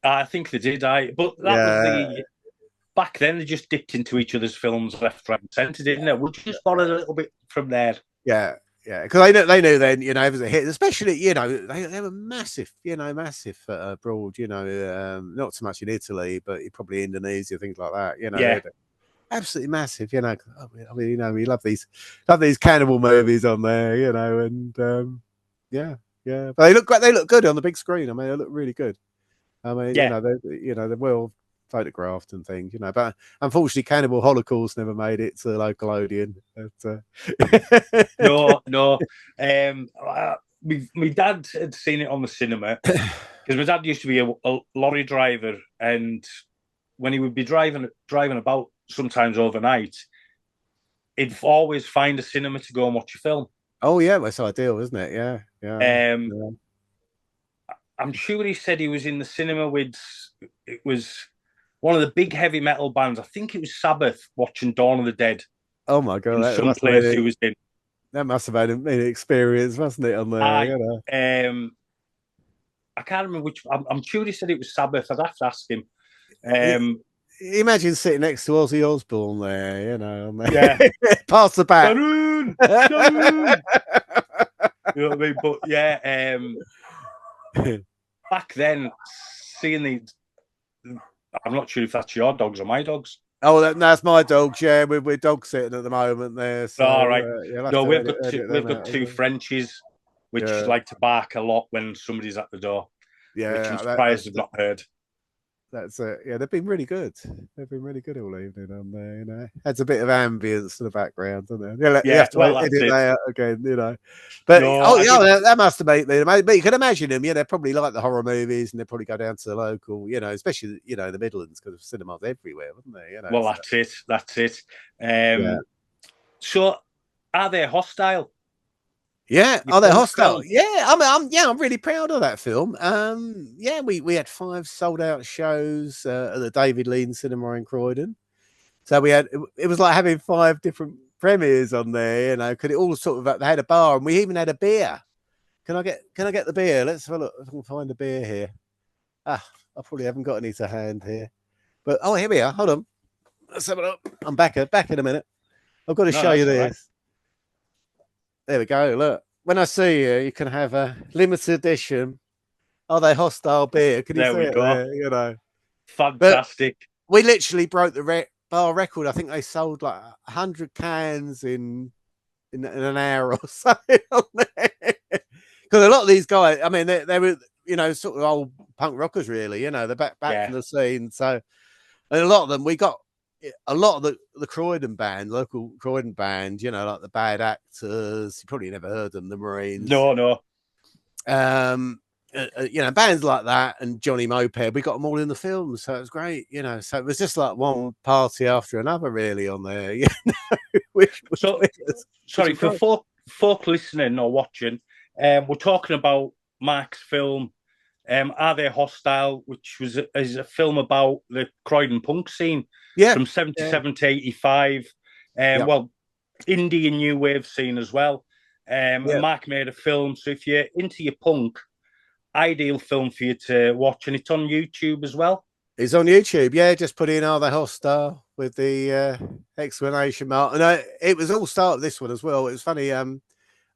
I think they did. But that was back then. They just dipped into each other's films left, right, and centre, didn't it? We just borrowed a little bit from there. Yeah, because they knew then, it was a hit. Especially, they were massive, massive abroad. Not so much in Italy, but probably Indonesia, things like that. Absolutely massive. I mean, we love these cannibal movies on there, and yeah. But they look great. They look good on the big screen. I mean, they look really good. I mean, they're well photographed and things, but unfortunately Cannibal Holocaust never made it to the local Odeon. No. My dad had seen it on the cinema because my dad used to be a lorry driver, and when he would be driving about sometimes overnight, he'd always find a cinema to go and watch a film. Oh yeah, that's ideal, isn't it? Yeah. I'm sure he said he was in the cinema with, it was one of the big heavy metal bands. I think it was Sabbath, watching Dawn of the Dead. Oh my God. In some place he was in. That must have had an experience, mustn't it, on there? I can't remember which. I'm sure he said it was Sabbath. I'd have to ask him. Imagine sitting next to Ozzy Osbourne there, on there. Yeah. Pass the bat. Sharon! Sharon! You know what I mean? But yeah, back then, seeing these, I'm not sure if that's your dogs or my dogs. Oh, that's my dogs. Yeah, we're dog sitting at the moment there. So, all right. No, we've got two Frenchies, which like to bark a lot when somebody's at the door. Yeah, which I'm surprised I've not heard. That's it. Yeah, they've been really good. They've been really good all evening on there. Adds a bit of ambience to the background, doesn't it? You have to edit that out again, But that must have made me. But you can imagine them. They're probably like the horror movies, and they probably go down to the local, especially the Midlands, because cinemas everywhere, wouldn't they? Well, that's it. So, are they hostile? Yeah, are they hostile? Yeah, I'm really proud of that film. We had 5 sold out shows at the David Lean Cinema in Croydon. So it was like having 5 different premieres on there, because it all sort of, they had a bar, and we even had a beer. Can I get the beer? Let's have a look. I can find the beer here. I probably haven't got any to hand here, but here we are. Hold on. Let's have a look. I'm back in a minute. I've got to show you this. Right. There we go. Look, when I see you can have a limited edition. Are they hostile beer? Can you see it there? Fantastic. But we literally broke the bar record. I think they sold like 100 cans in an hour or so. Because a lot of these guys, I mean, they were, sort of old punk rockers, really. They're back from the scene. So, and a lot of them, we got a lot of the Croydon band, local Croydon band, like the Bad Actors. You probably never heard them, the Marines. No. you know, bands like that and Johnny Moped, we got them all in the film, so it was great, you know. So it was just like one party after another, really, on there. You know, So, which sorry was for great. folk listening or watching. We're talking about Mark's film. Are They Hostile, which is a film about the Croydon punk scene Yeah, from yeah, 77 to 85. yeah, Well, indie and new wave scene as well. And yeah. Mark made a film. So if you're into your punk, ideal film for you to watch. And it's on YouTube as well. It's on YouTube. Yeah, just put in "Are They Hostile" with the exclamation mark, and it was all start of this one as well. It was funny.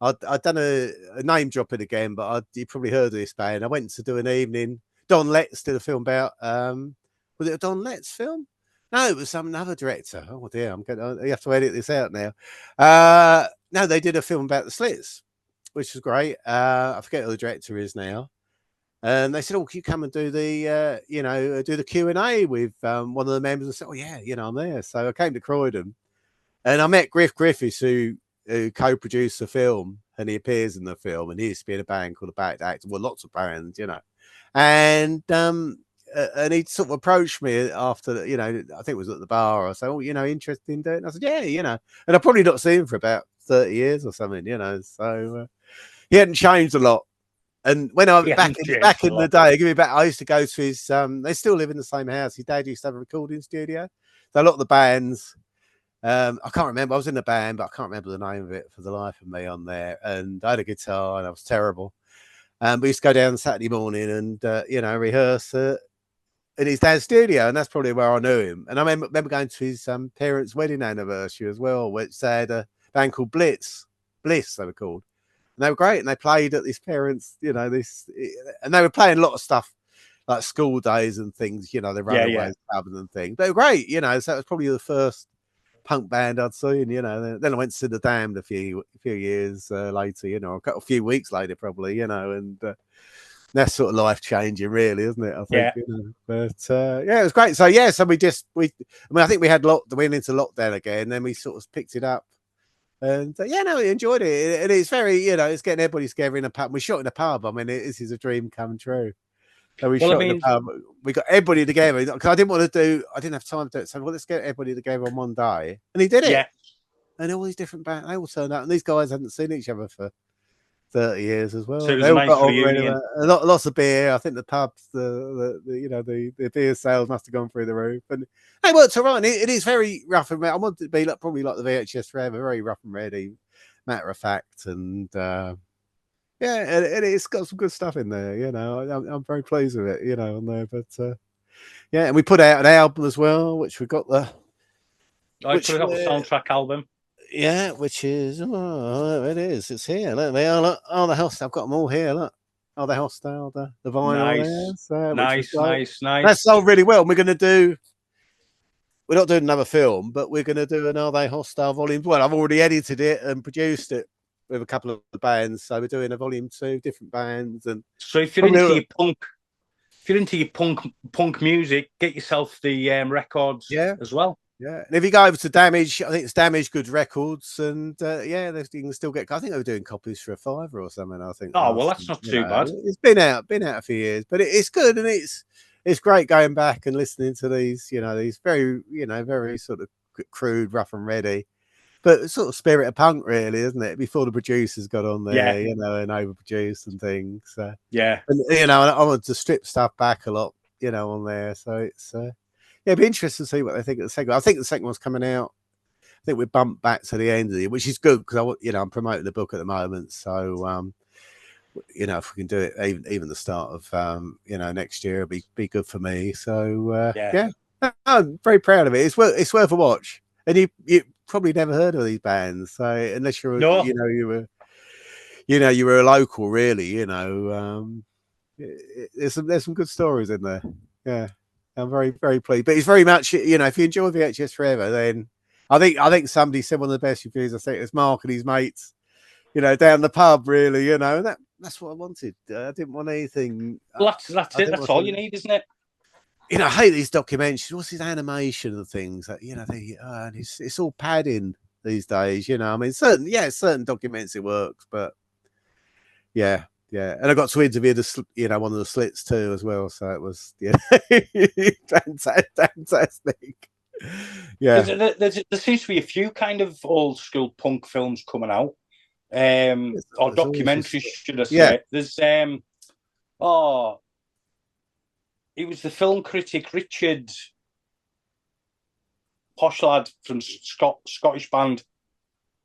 I'd done a name dropping again, but you probably heard of this band. I went to do an evening. Don Letts did a film about. Was it a Don Letts film? No, it was some another director. Oh dear, you have to edit this out now. No, they did a film about the Slits, which was great. I forget who the director is now. And they said, "Oh, can you come and do the, do the Q&A with one of the members?" I said, "Oh yeah, you know, I'm there." So I came to Croydon, and I met Griff Griffiths, who co-produced the film, and he appears in the film, and he used to be in a band called the Back Actor. Well, lots of bands, you know, and he sort of approached me after, you know, I think it was at the bar. I said, "Oh, you know, interested in doing it?" And I said, "Yeah, you know," and I've probably not seen him for about 30 years or something, you know, so he hadn't changed a lot. And when I He back hasn't in changed a the lot. day, give me back. I used to go to his. They still live in the same house. His dad used to have a recording studio. So a lot of the bands. I can't remember. I was in the band, but I can't remember the name of it for the life of me on there. And I had a guitar, and I was terrible. We used to go down Saturday morning and rehearse in his dad's studio, and that's probably where I knew him. And I remember going to his parents' wedding anniversary as well, which they had a band called Bliss, they were called. And they were great, and they played at this parents, you know, and they were playing a lot of stuff like School Days and things, you know, the Yeah, yeah. Runaways album and things. They were great, you know. So that was probably the first punk band I'd seen, you know. Then I went to see the Damned a few years later, you know, a few weeks later, probably, you know, and that's sort of life changing, really, isn't it? I think, Yeah. you know. But yeah, it was great. So yeah, so I think we had went into lockdown again, then we sort of picked it up. And yeah, no, we enjoyed it. And it's very, you know, it's getting everybody together in a pub. We shot in a pub. I mean, this is a dream come true. So we Well, I shot in a mean, pub. We got everybody together because I didn't have time to do it. So, well, let's get everybody together on one day. And he did it. yeah. And all these different bands, they all turned up. And these guys hadn't seen each other for 30 years as So well. it was They a all nice got on really reunion. well. Lots of beer. I think the pubs, the beer sales must have gone through the roof. And they worked all right. It is very rough and ready. I want it to be probably like the VHS Forever, very rough and ready, matter of fact. And yeah, and it's got some good stuff in there. You know, I'm very pleased with it. You know, on there. But yeah, and we put out an album as well, which we got I put out the soundtrack album. yeah, which is it is. It's here. Look, they are. Look, oh, the house. I've got them all here. Look, oh, the hostile, the vinyl Nice. there. So, which was Nice, great. nice, That nice. sold really well. And we're going to do. We're not doing another film, but we're going to do another Hostile Volume. Well, I've already edited it and produced it with a couple of the bands. So we're doing a Volume 2, different bands, and So if you're into probably your punk, punk music, get yourself the records yeah. as well. Yeah, and if you go over to Damage, I think it's Damage Goods Records, and yeah, you can still get. I think they were doing copies for a fiver or something. I think Oh well, last, that's not you too know, bad. it's been out a few years, but it's good, and it's great going back and listening to these, you know, these very, you know, very sort of crude, rough and ready, but sort of spirit of punk, really, isn't it? Before the producers got on Yeah, there, you know, and overproduced and things. yeah. And you know, I want to strip stuff back a lot, you know, on there. So it's yeah, it'd be interesting to see what they think of the second. I think the second one's coming out. I think we're bumped back to the end of it, which is good because I'm promoting the book at the moment. So you know, if we can do it even the start of next year, it'll be good for me. So Yeah. yeah, I'm very proud of it. It's worth a watch. And you probably never heard of these bands, so unless No, you were a local, really, you know. There's some good stories in there. Yeah, I'm very very pleased. But it's very much, you know, if you enjoy VHS Forever, then I think somebody said one of the best reviews. I think it's Mark and his mates, you know, down the pub, really, you know. That's what I wanted. I didn't want anything. well, that's I it. didn't That's want all you something. need, isn't it? You know, I hate these documentaries. What's his animation and things? You know, and it's all padding these days. You know, I mean, certain documents it works, but yeah. Yeah, and I got to interview one of the slits too as well. So it was fantastic. Yeah, There seems to be a few kind of old school punk films coming out, or documentaries, should I say? There's it was the film critic Richard, posh lad from Scottish band.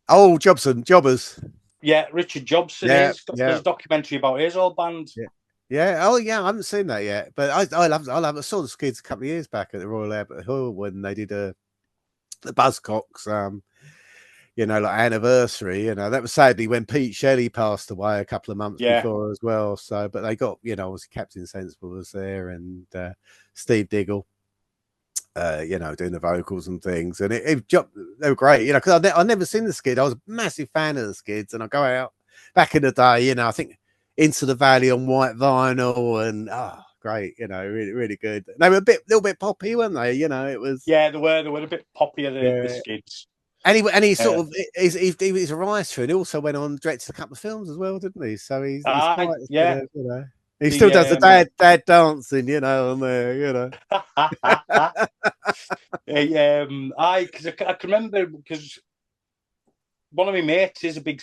Oh, Jobbers. Yeah, Richard Jobson. There's a documentary about his old band. Yeah. Oh, yeah. I haven't seen that yet, but I saw the Skids a couple of years back at the Royal Albert Hall when they did the Buzzcocks, like anniversary. That was sadly when Pete Shelley passed away a couple of months before as well. So, but they got, obviously Captain Sensible was there and Steve Diggle. Doing the vocals and things, and they were great, because I'd never seen the Skid. I was a massive fan of the Skids, and I go out back in the day, I think Into the Valley on white vinyl, and great, really, really good. They were little bit poppy, weren't they? It was they were a bit poppier the Skids. And he sort of he's a writer, and he also went on directed a couple of films as well, didn't he? So he's quite, he still does the dad dancing, on there, I can remember because one of my mates is a big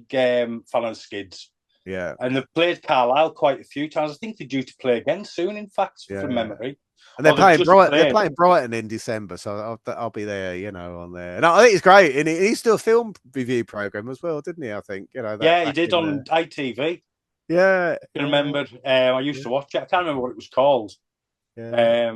fan of Skids. Yeah, and they've played Carlisle quite a few times. I think they're due to play again soon. In fact, from memory. And they're playing Brighton in December, so I'll be there, on there. And I think it's great. And he's still a film review program as well, didn't he? I think, he did on ITV. Yeah, I can remember. I used to watch it. I can't remember what it was called. Yeah.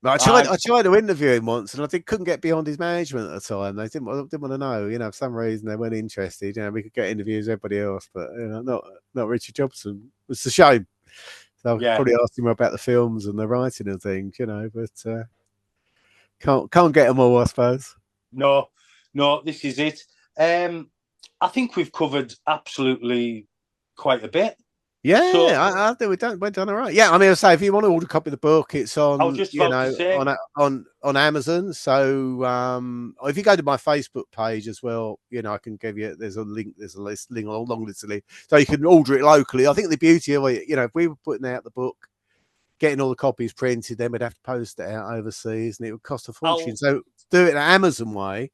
I tried to interview him once, and I couldn't get beyond his management at the time. They didn't want to know. For some reason they weren't interested. We could get interviews with everybody else, but not Richard Jobson. It's a shame. So I could probably ask him about the films and the writing and things, but can't get them all, I suppose. No, this is it. I think we've covered absolutely quite a bit. Yeah, so, I think we're done all right. Yeah, I mean, I say if you want to order a copy of the book, it's on on Amazon. So if you go to my Facebook page as well, I can give you. There's a link. There's a long list, so you can order it locally. I think the beauty of it, if we were putting out the book, getting all the copies printed, then we'd have to post it out overseas, and it would cost a fortune. So do it the Amazon way.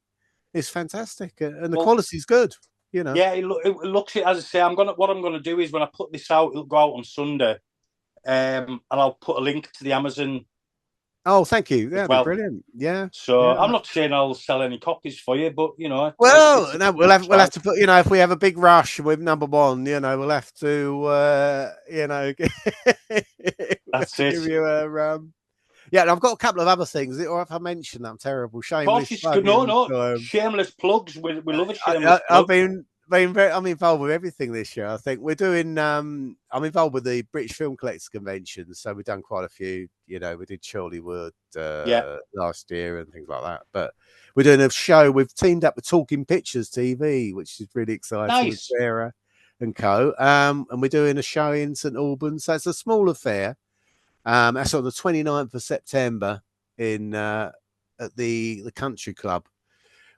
It's fantastic, and the quality's good. Yeah, it looks it, as I say. What I'm gonna do is when I put this out, it'll go out on Sunday, and I'll put a link to the Amazon. Oh, thank you. That'd be brilliant. Yeah. So I'm not saying I'll sell any copies for you, but well, no, we'll have to put. If we have a big rush with number one, we'll have to, that's it. Give you a Yeah, and I've got a couple of other things. Or if I mention that, I'm terrible. Shameless. Shameless plugs. We love a shameless plug. I'm involved with everything this year. I think we're doing. I'm involved with the British Film Collectors Convention, so we've done quite a few. We did Chorleywood last year and things like that. But we're doing a show. We've teamed up with Talking Pictures TV, which is really exciting. Nice. With Sarah and co. And we're doing a show in St Albans. So it's a small affair. That's on the 29th of September at the Country Club,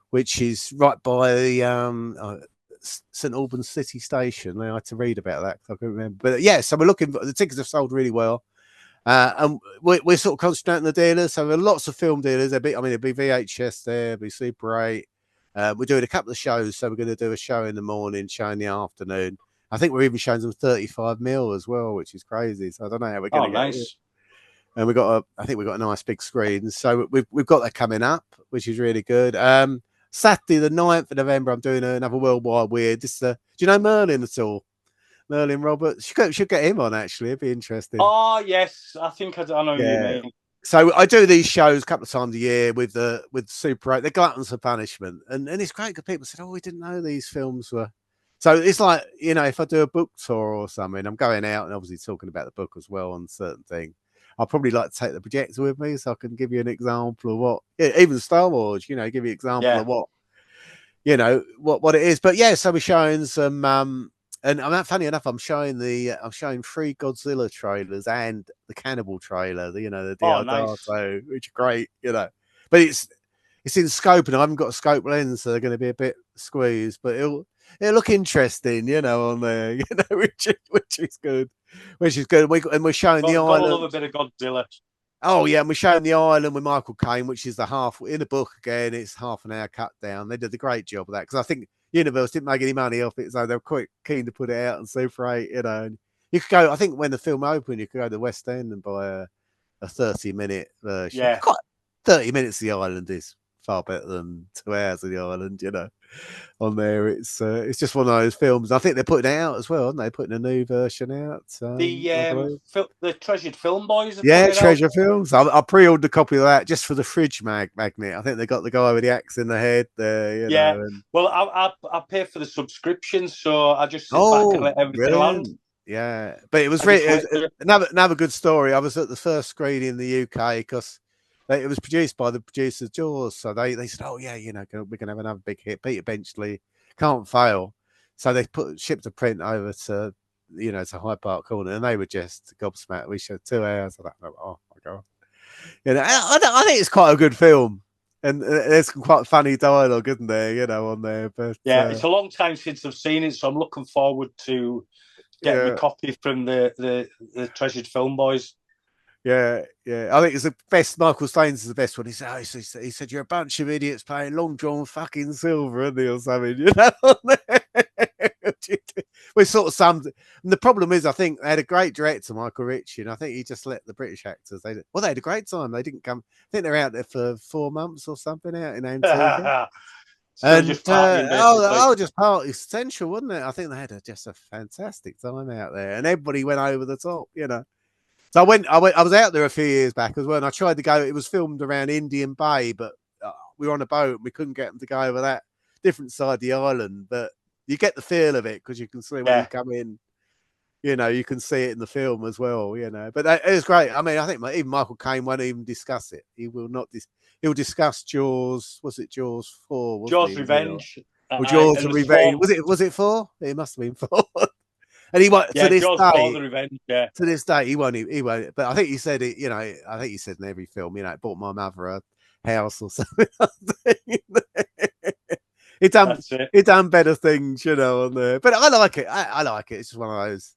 which is right by the St Albans City Station. I had to read about that because I couldn't remember. But yeah, so we're looking. The tickets have sold really well, and we're sort of concentrating the dealers. So there are lots of film dealers. There'll be VHS there, there'll be Super 8. We're doing a couple of shows, so we're going to do a show in the morning, show in the afternoon. I think we're even showing them 35mm as well, which is crazy. So I don't know how we're going to get it. And I think we've got a nice big screen. So we've got that coming up, which is really good. Saturday, the 9th of November, I'm doing another Worldwide Weird. Do you know Merlin at all? Merlin Roberts. Should get him on, actually. It'd be interesting. Oh, yes. I think I know you mean. So I do these shows a couple of times a year with Super 8. They're gluttons for punishment. And it's great because people said, we didn't know these films were. So it's like, if I do a book tour or something, I'm going out and obviously talking about the book as well on certain things. I'll probably like to take the projector with me so I can give you an example of what, even Star Wars, give you an example of what, what it is. But yeah, so we're showing some, and I'm funny enough, I'm showing 3 Godzilla trailers and the Cannibal trailer, the Diodato, which are great, but it's in scope and I haven't got a scope lens, so they're going to be a bit squeezed, but it look interesting, you know, on there, you know, which is good, which is good. And we're showing the Gotta love island. a bit of Godzilla. Oh yeah, and we're showing the island with Michael Caine, which is the half in the book again. It's half an hour cut down. They did a great job of that because I think Universal didn't make any money off it, so they were quite keen to put it out on Super 8. You know, and you could go. I think when the film opened, you could go to the West End and buy a 30-minute version. Yeah. 30 minutes of the island is far better than 2 hours of the island. You know, on there it's just one of those films. I think they're putting it out as well, aren't they? Putting a new version out. I believe. The Treasured Film Boys are Yeah, putting it out. Treasure Films. I pre-ordered a copy of that just for the fridge magnet. I think they got the guy with the axe in the head there. You know, and... Well, I pay for the subscription, so I just sit back and let everything land. Yeah, but it was really another good story. I was at the first screening in the UK because it was produced by the producers Jaws, so they said, "Oh yeah, you know, we're gonna have another big hit. Peter Benchley can't fail." So they shipped a print over to to Hyde Park Corner, and they were just gobsmacked. We showed 2 hours of that. Oh my god! You know, I think it's quite a good film, and there's some quite funny dialogue, isn't there? You know, on there. But yeah, it's a long time since I've seen it, so I'm looking forward to getting a copy from the Treasured Film Boys. Yeah. I think it's the best. Michael Staines is the best one. He said, "You're a bunch of idiots playing long drawn fucking silver," isn't he, or something? You know. We sort of summed it. And the problem is, I think they had a great director, Michael Ritchie, and I think he just let the British actors. They had a great time. They didn't come. I think they're out there for 4 months or something out in Antigua. And just partying, just party essential, wasn't it? I think they had just a fantastic time out there, and everybody went over the top, you know. So I was out there a few years back as well, and I tried to go. It was filmed around Indian Bay, but we were on a boat and we couldn't get them to go over that different side of the island. But you get the feel of it because you can see when you come in. You know, you can see it in the film as well. You know, but it was great. I mean, I think even Michael Caine won't even discuss it. He will not. He'll discuss Jaws. Was it Jaws 4? Jaws Revenge. Or Jaws Revenge. Was it 4? It must have been 4. And he won't to this day. The Revenge, yeah. To this day, he won't. But I think he said it. You know, I think he said in every film, you know, it bought my mother a house or something. It done better things, you know, on there. But I like it. I like it. It's just one of those.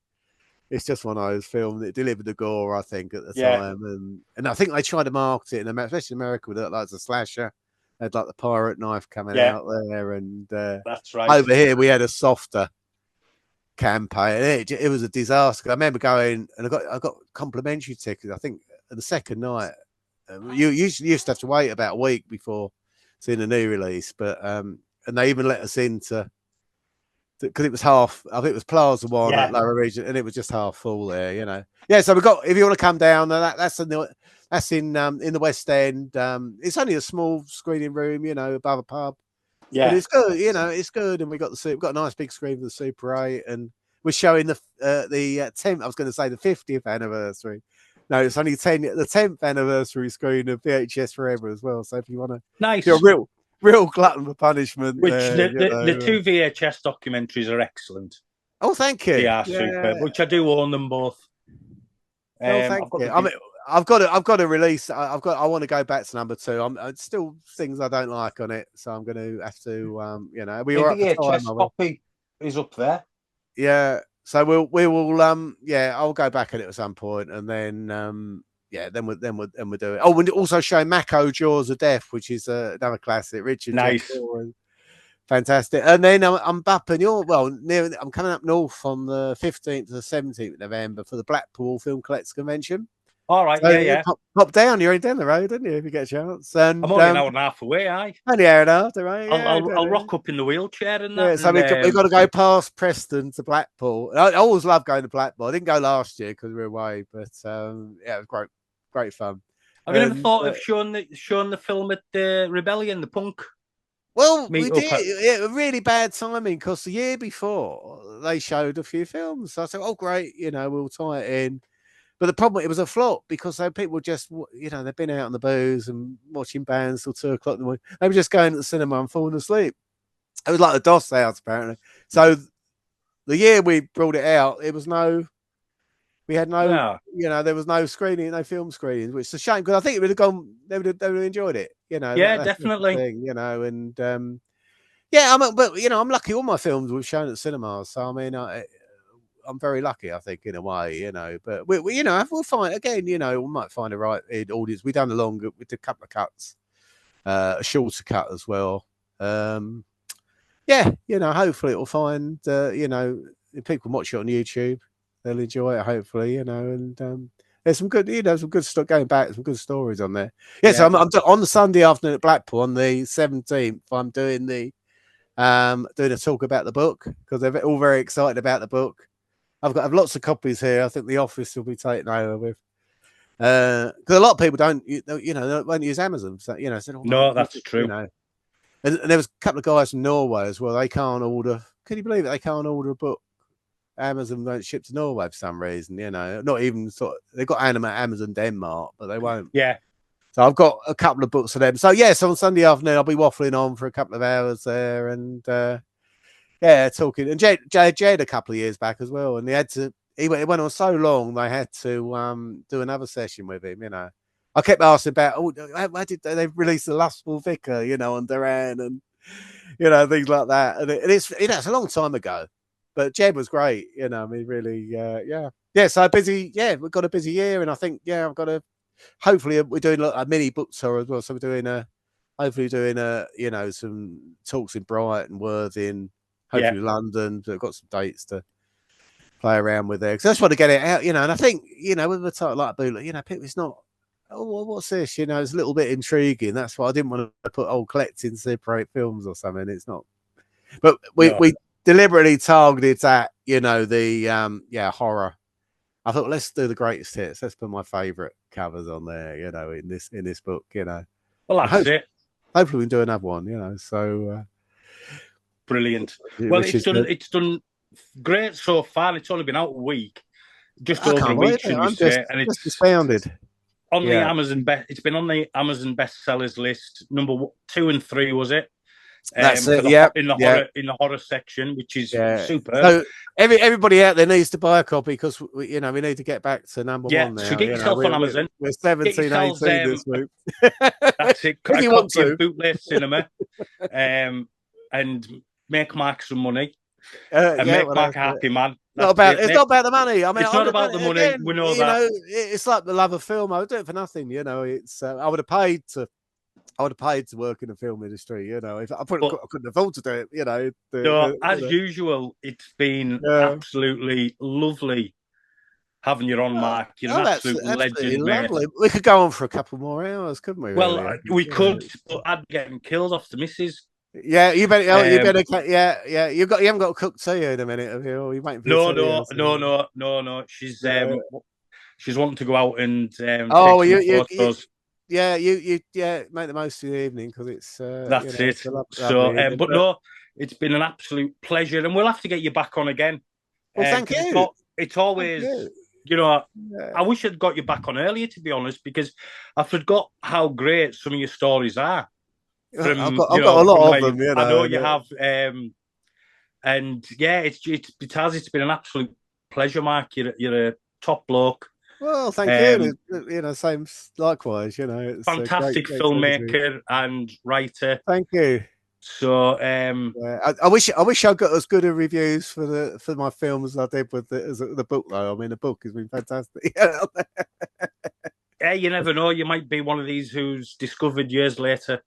It's just one of those films that delivered the gore, I think, at the time, and I think they tried to market it, especially in America, with it like a slasher. They had like the pirate knife coming out there, and that's right. Over here we had a softer campaign. It was a disaster. I remember going and I got complimentary tickets. I think the second night. You used to have to wait about a week before seeing a new release, but and they even let us into because it was half. I think it was Plaza One at Lower Region, and it was just half full there. You know. Yeah. So we got. If you want to come down, that's in the West End. It's only a small screening room, you know, above a pub. Yeah, but it's good. You know, it's good, and we've got a nice big screen for the Super 8, and we're showing the 10th. I was going to say the 50th anniversary. No, it's only the 10th anniversary screen of VHS Forever as well. So if you want to, you're a real glutton for punishment. Which the 2 VHS documentaries are excellent. Oh, thank you. They are superb. Which I do own them both. Thank you. I mean, I've got to release. I want to go back to number 2. It's still things I don't like on it, so I'm going to have to. You know, we were at the time. Copy is up there. Yeah. So we will I'll go back at it at some point, and then then we'll do it. Oh, we'll also show Mako Jaws of Death, which is another classic. Richard, nice, fantastic. And then I'm up and I'm coming up north on the 15th to the 17th of November for the Blackpool Film Collectors Convention. All right, so pop down. You're down the road, aren't you? If you get a chance. And I'm only an hour and a half away. Only an hour and a half, right? I'll rock up in the wheelchair and that. So we've got to go past Preston to Blackpool. I always love going to Blackpool. I didn't go last year because we were away, but it was great fun. Have you ever thought of showing the film at the Rebellion, the punk? Well, we did. It really bad timing because the year before they showed a few films. So I said, "Oh, great! You know, we'll tie it in." But the problem, it was a flop because people just, you know, they've been out on the booze and watching bands till 2 o'clock in the morning. They were just going to the cinema and falling asleep. It was like a DOS house, apparently. So the year we brought it out, there was no screening, no film screenings, which is a shame because I think it would have gone, they would have enjoyed it, you know. Yeah, definitely. Thing, you know, and Yeah, but you know, I'm lucky. All my films were shown at cinemas, so I mean, I'm very lucky, I think, in a way, you know. But we you know, we'll find again, you know, we might find a right audience. We done we did a couple of cuts, a shorter cut as well. Yeah, you know, hopefully it'll find, you know, if people watch it on YouTube, they'll enjoy it. Hopefully, you know, and there's some good, you know, some good stuff going back, some good stories on there. Yeah, so I'm on the Sunday afternoon at Blackpool on the 17th. I'm doing doing a talk about the book because they're all very excited about the book. I've lots of copies here. I think the office will be taken over with. Because a lot of people you know, they won't use Amazon. So, you know, so, No, that's true. You know, and there was a couple of guys from Norway as well. They can't order. Can you believe it? They can't order a book. Amazon won't ship to Norway for some reason. You know, not even they've got Amazon Denmark, but they won't. Yeah. So I've got a couple of books for them. So yes, on Sunday afternoon I'll be waffling on for a couple of hours there, and yeah, talking. And Jed a couple of years back as well, and he went on so long they had to do another session with him. You know, I kept asking about, how did they release the Lustful Vicar, you know, on Duran, and you know, things like that. And it's, you know, it's a long time ago, but Jed was great. You know, I mean, really, yeah. So busy. Yeah, we've got a busy year, and I think I've got hopefully we're doing a mini book tour as well. So we're doing hopefully doing you know, some talks in Brighton, Worthing, hopefully London. So I've got some dates to play around with there because I just want to get it out, you know. And I think, you know, with a title like Bootlace, you know, people, it's not, oh, what's this? You know, it's a little bit intriguing. That's why I didn't want to put collecting separate films or something. It's not, but we deliberately targeted that, you know, the horror. I thought, let's do the greatest hits. Let's put my favourite covers on there, you know, in this book, you know. Well, that's it. Hopefully we can do another one, you know. So brilliant. Well, it's done great so far. It's only been out a week, just over a week, should we say? And it's astounded. On the Amazon it's been on the Amazon bestsellers list, number 2 and 3, was it? That's it. Yeah, in the horror section, which is super. So everybody out there needs to buy a copy because you know, we need to get back to number 1 now. So get yourself on Amazon. We're 17, 18 this week. That's it. If you want to, Bootlace Cinema, and make Mark some money, and make Mark a happy man. It's not about the money. I mean, it's not about the money. Again, we know that. Know, it's like the love of film. I would do it for nothing. You know, it's I would have paid to work in the film industry. You know, if I couldn't afford to do it. You know, as usual, it's been absolutely lovely having you on, Mark. You're an absolute legend, mate. We could go on for a couple more hours, couldn't we? Well, really? We could, but I'd get killed off the missus. Yeah, you better. You better. Yeah. You haven't got to cook tea in a minute, have you? Or you waiting for No. She's wanting to go out and take some photos. You make the most of the evening because it's that's it. So, but no, it's been an absolute pleasure, and we'll have to get you back on again. Well, thank you. It's always, you know, I wish I'd got you back on earlier, to be honest, because I forgot how great some of your stories are. I've got a lot of them. You know, I know you have, and yeah, it's been an absolute pleasure, Mark. You're a top bloke. Well, thank you. You know, same likewise. You know, it's fantastic filmmaker and writer. Thank you. So, I wish I got as good a reviews for my films as I did with the book, though. I mean, the book has been fantastic. Hey, you never know. You might be one of these who's discovered years later.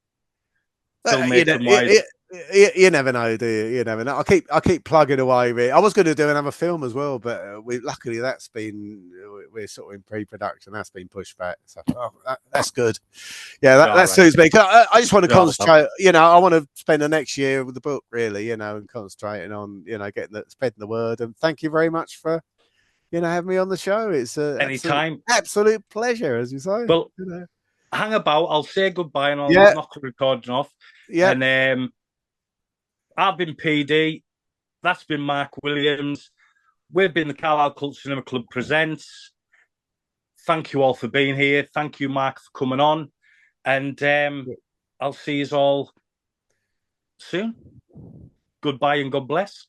You never know, do you? You never know. I keep plugging away with it. I was going to do another film as well, but luckily we're sort of in pre-production. That's been pushed back. So that's good. Yeah, that suits me. I just want to concentrate. You know, I want to spend the next year with the book, really. You know, and concentrating on, you know, spreading the word. And thank you very much for, you know, having me on the show. It's anytime, absolute pleasure, as you say. Well, you know. Hang about. I'll say goodbye and I'll knock the recording off. Yeah. And I've been PD. That's been Mark Williams. We've been the Carlisle Cultcinema Club Presents. Thank you all for being here. Thank you, Mark, for coming on. And I'll see you all soon. Goodbye and God bless.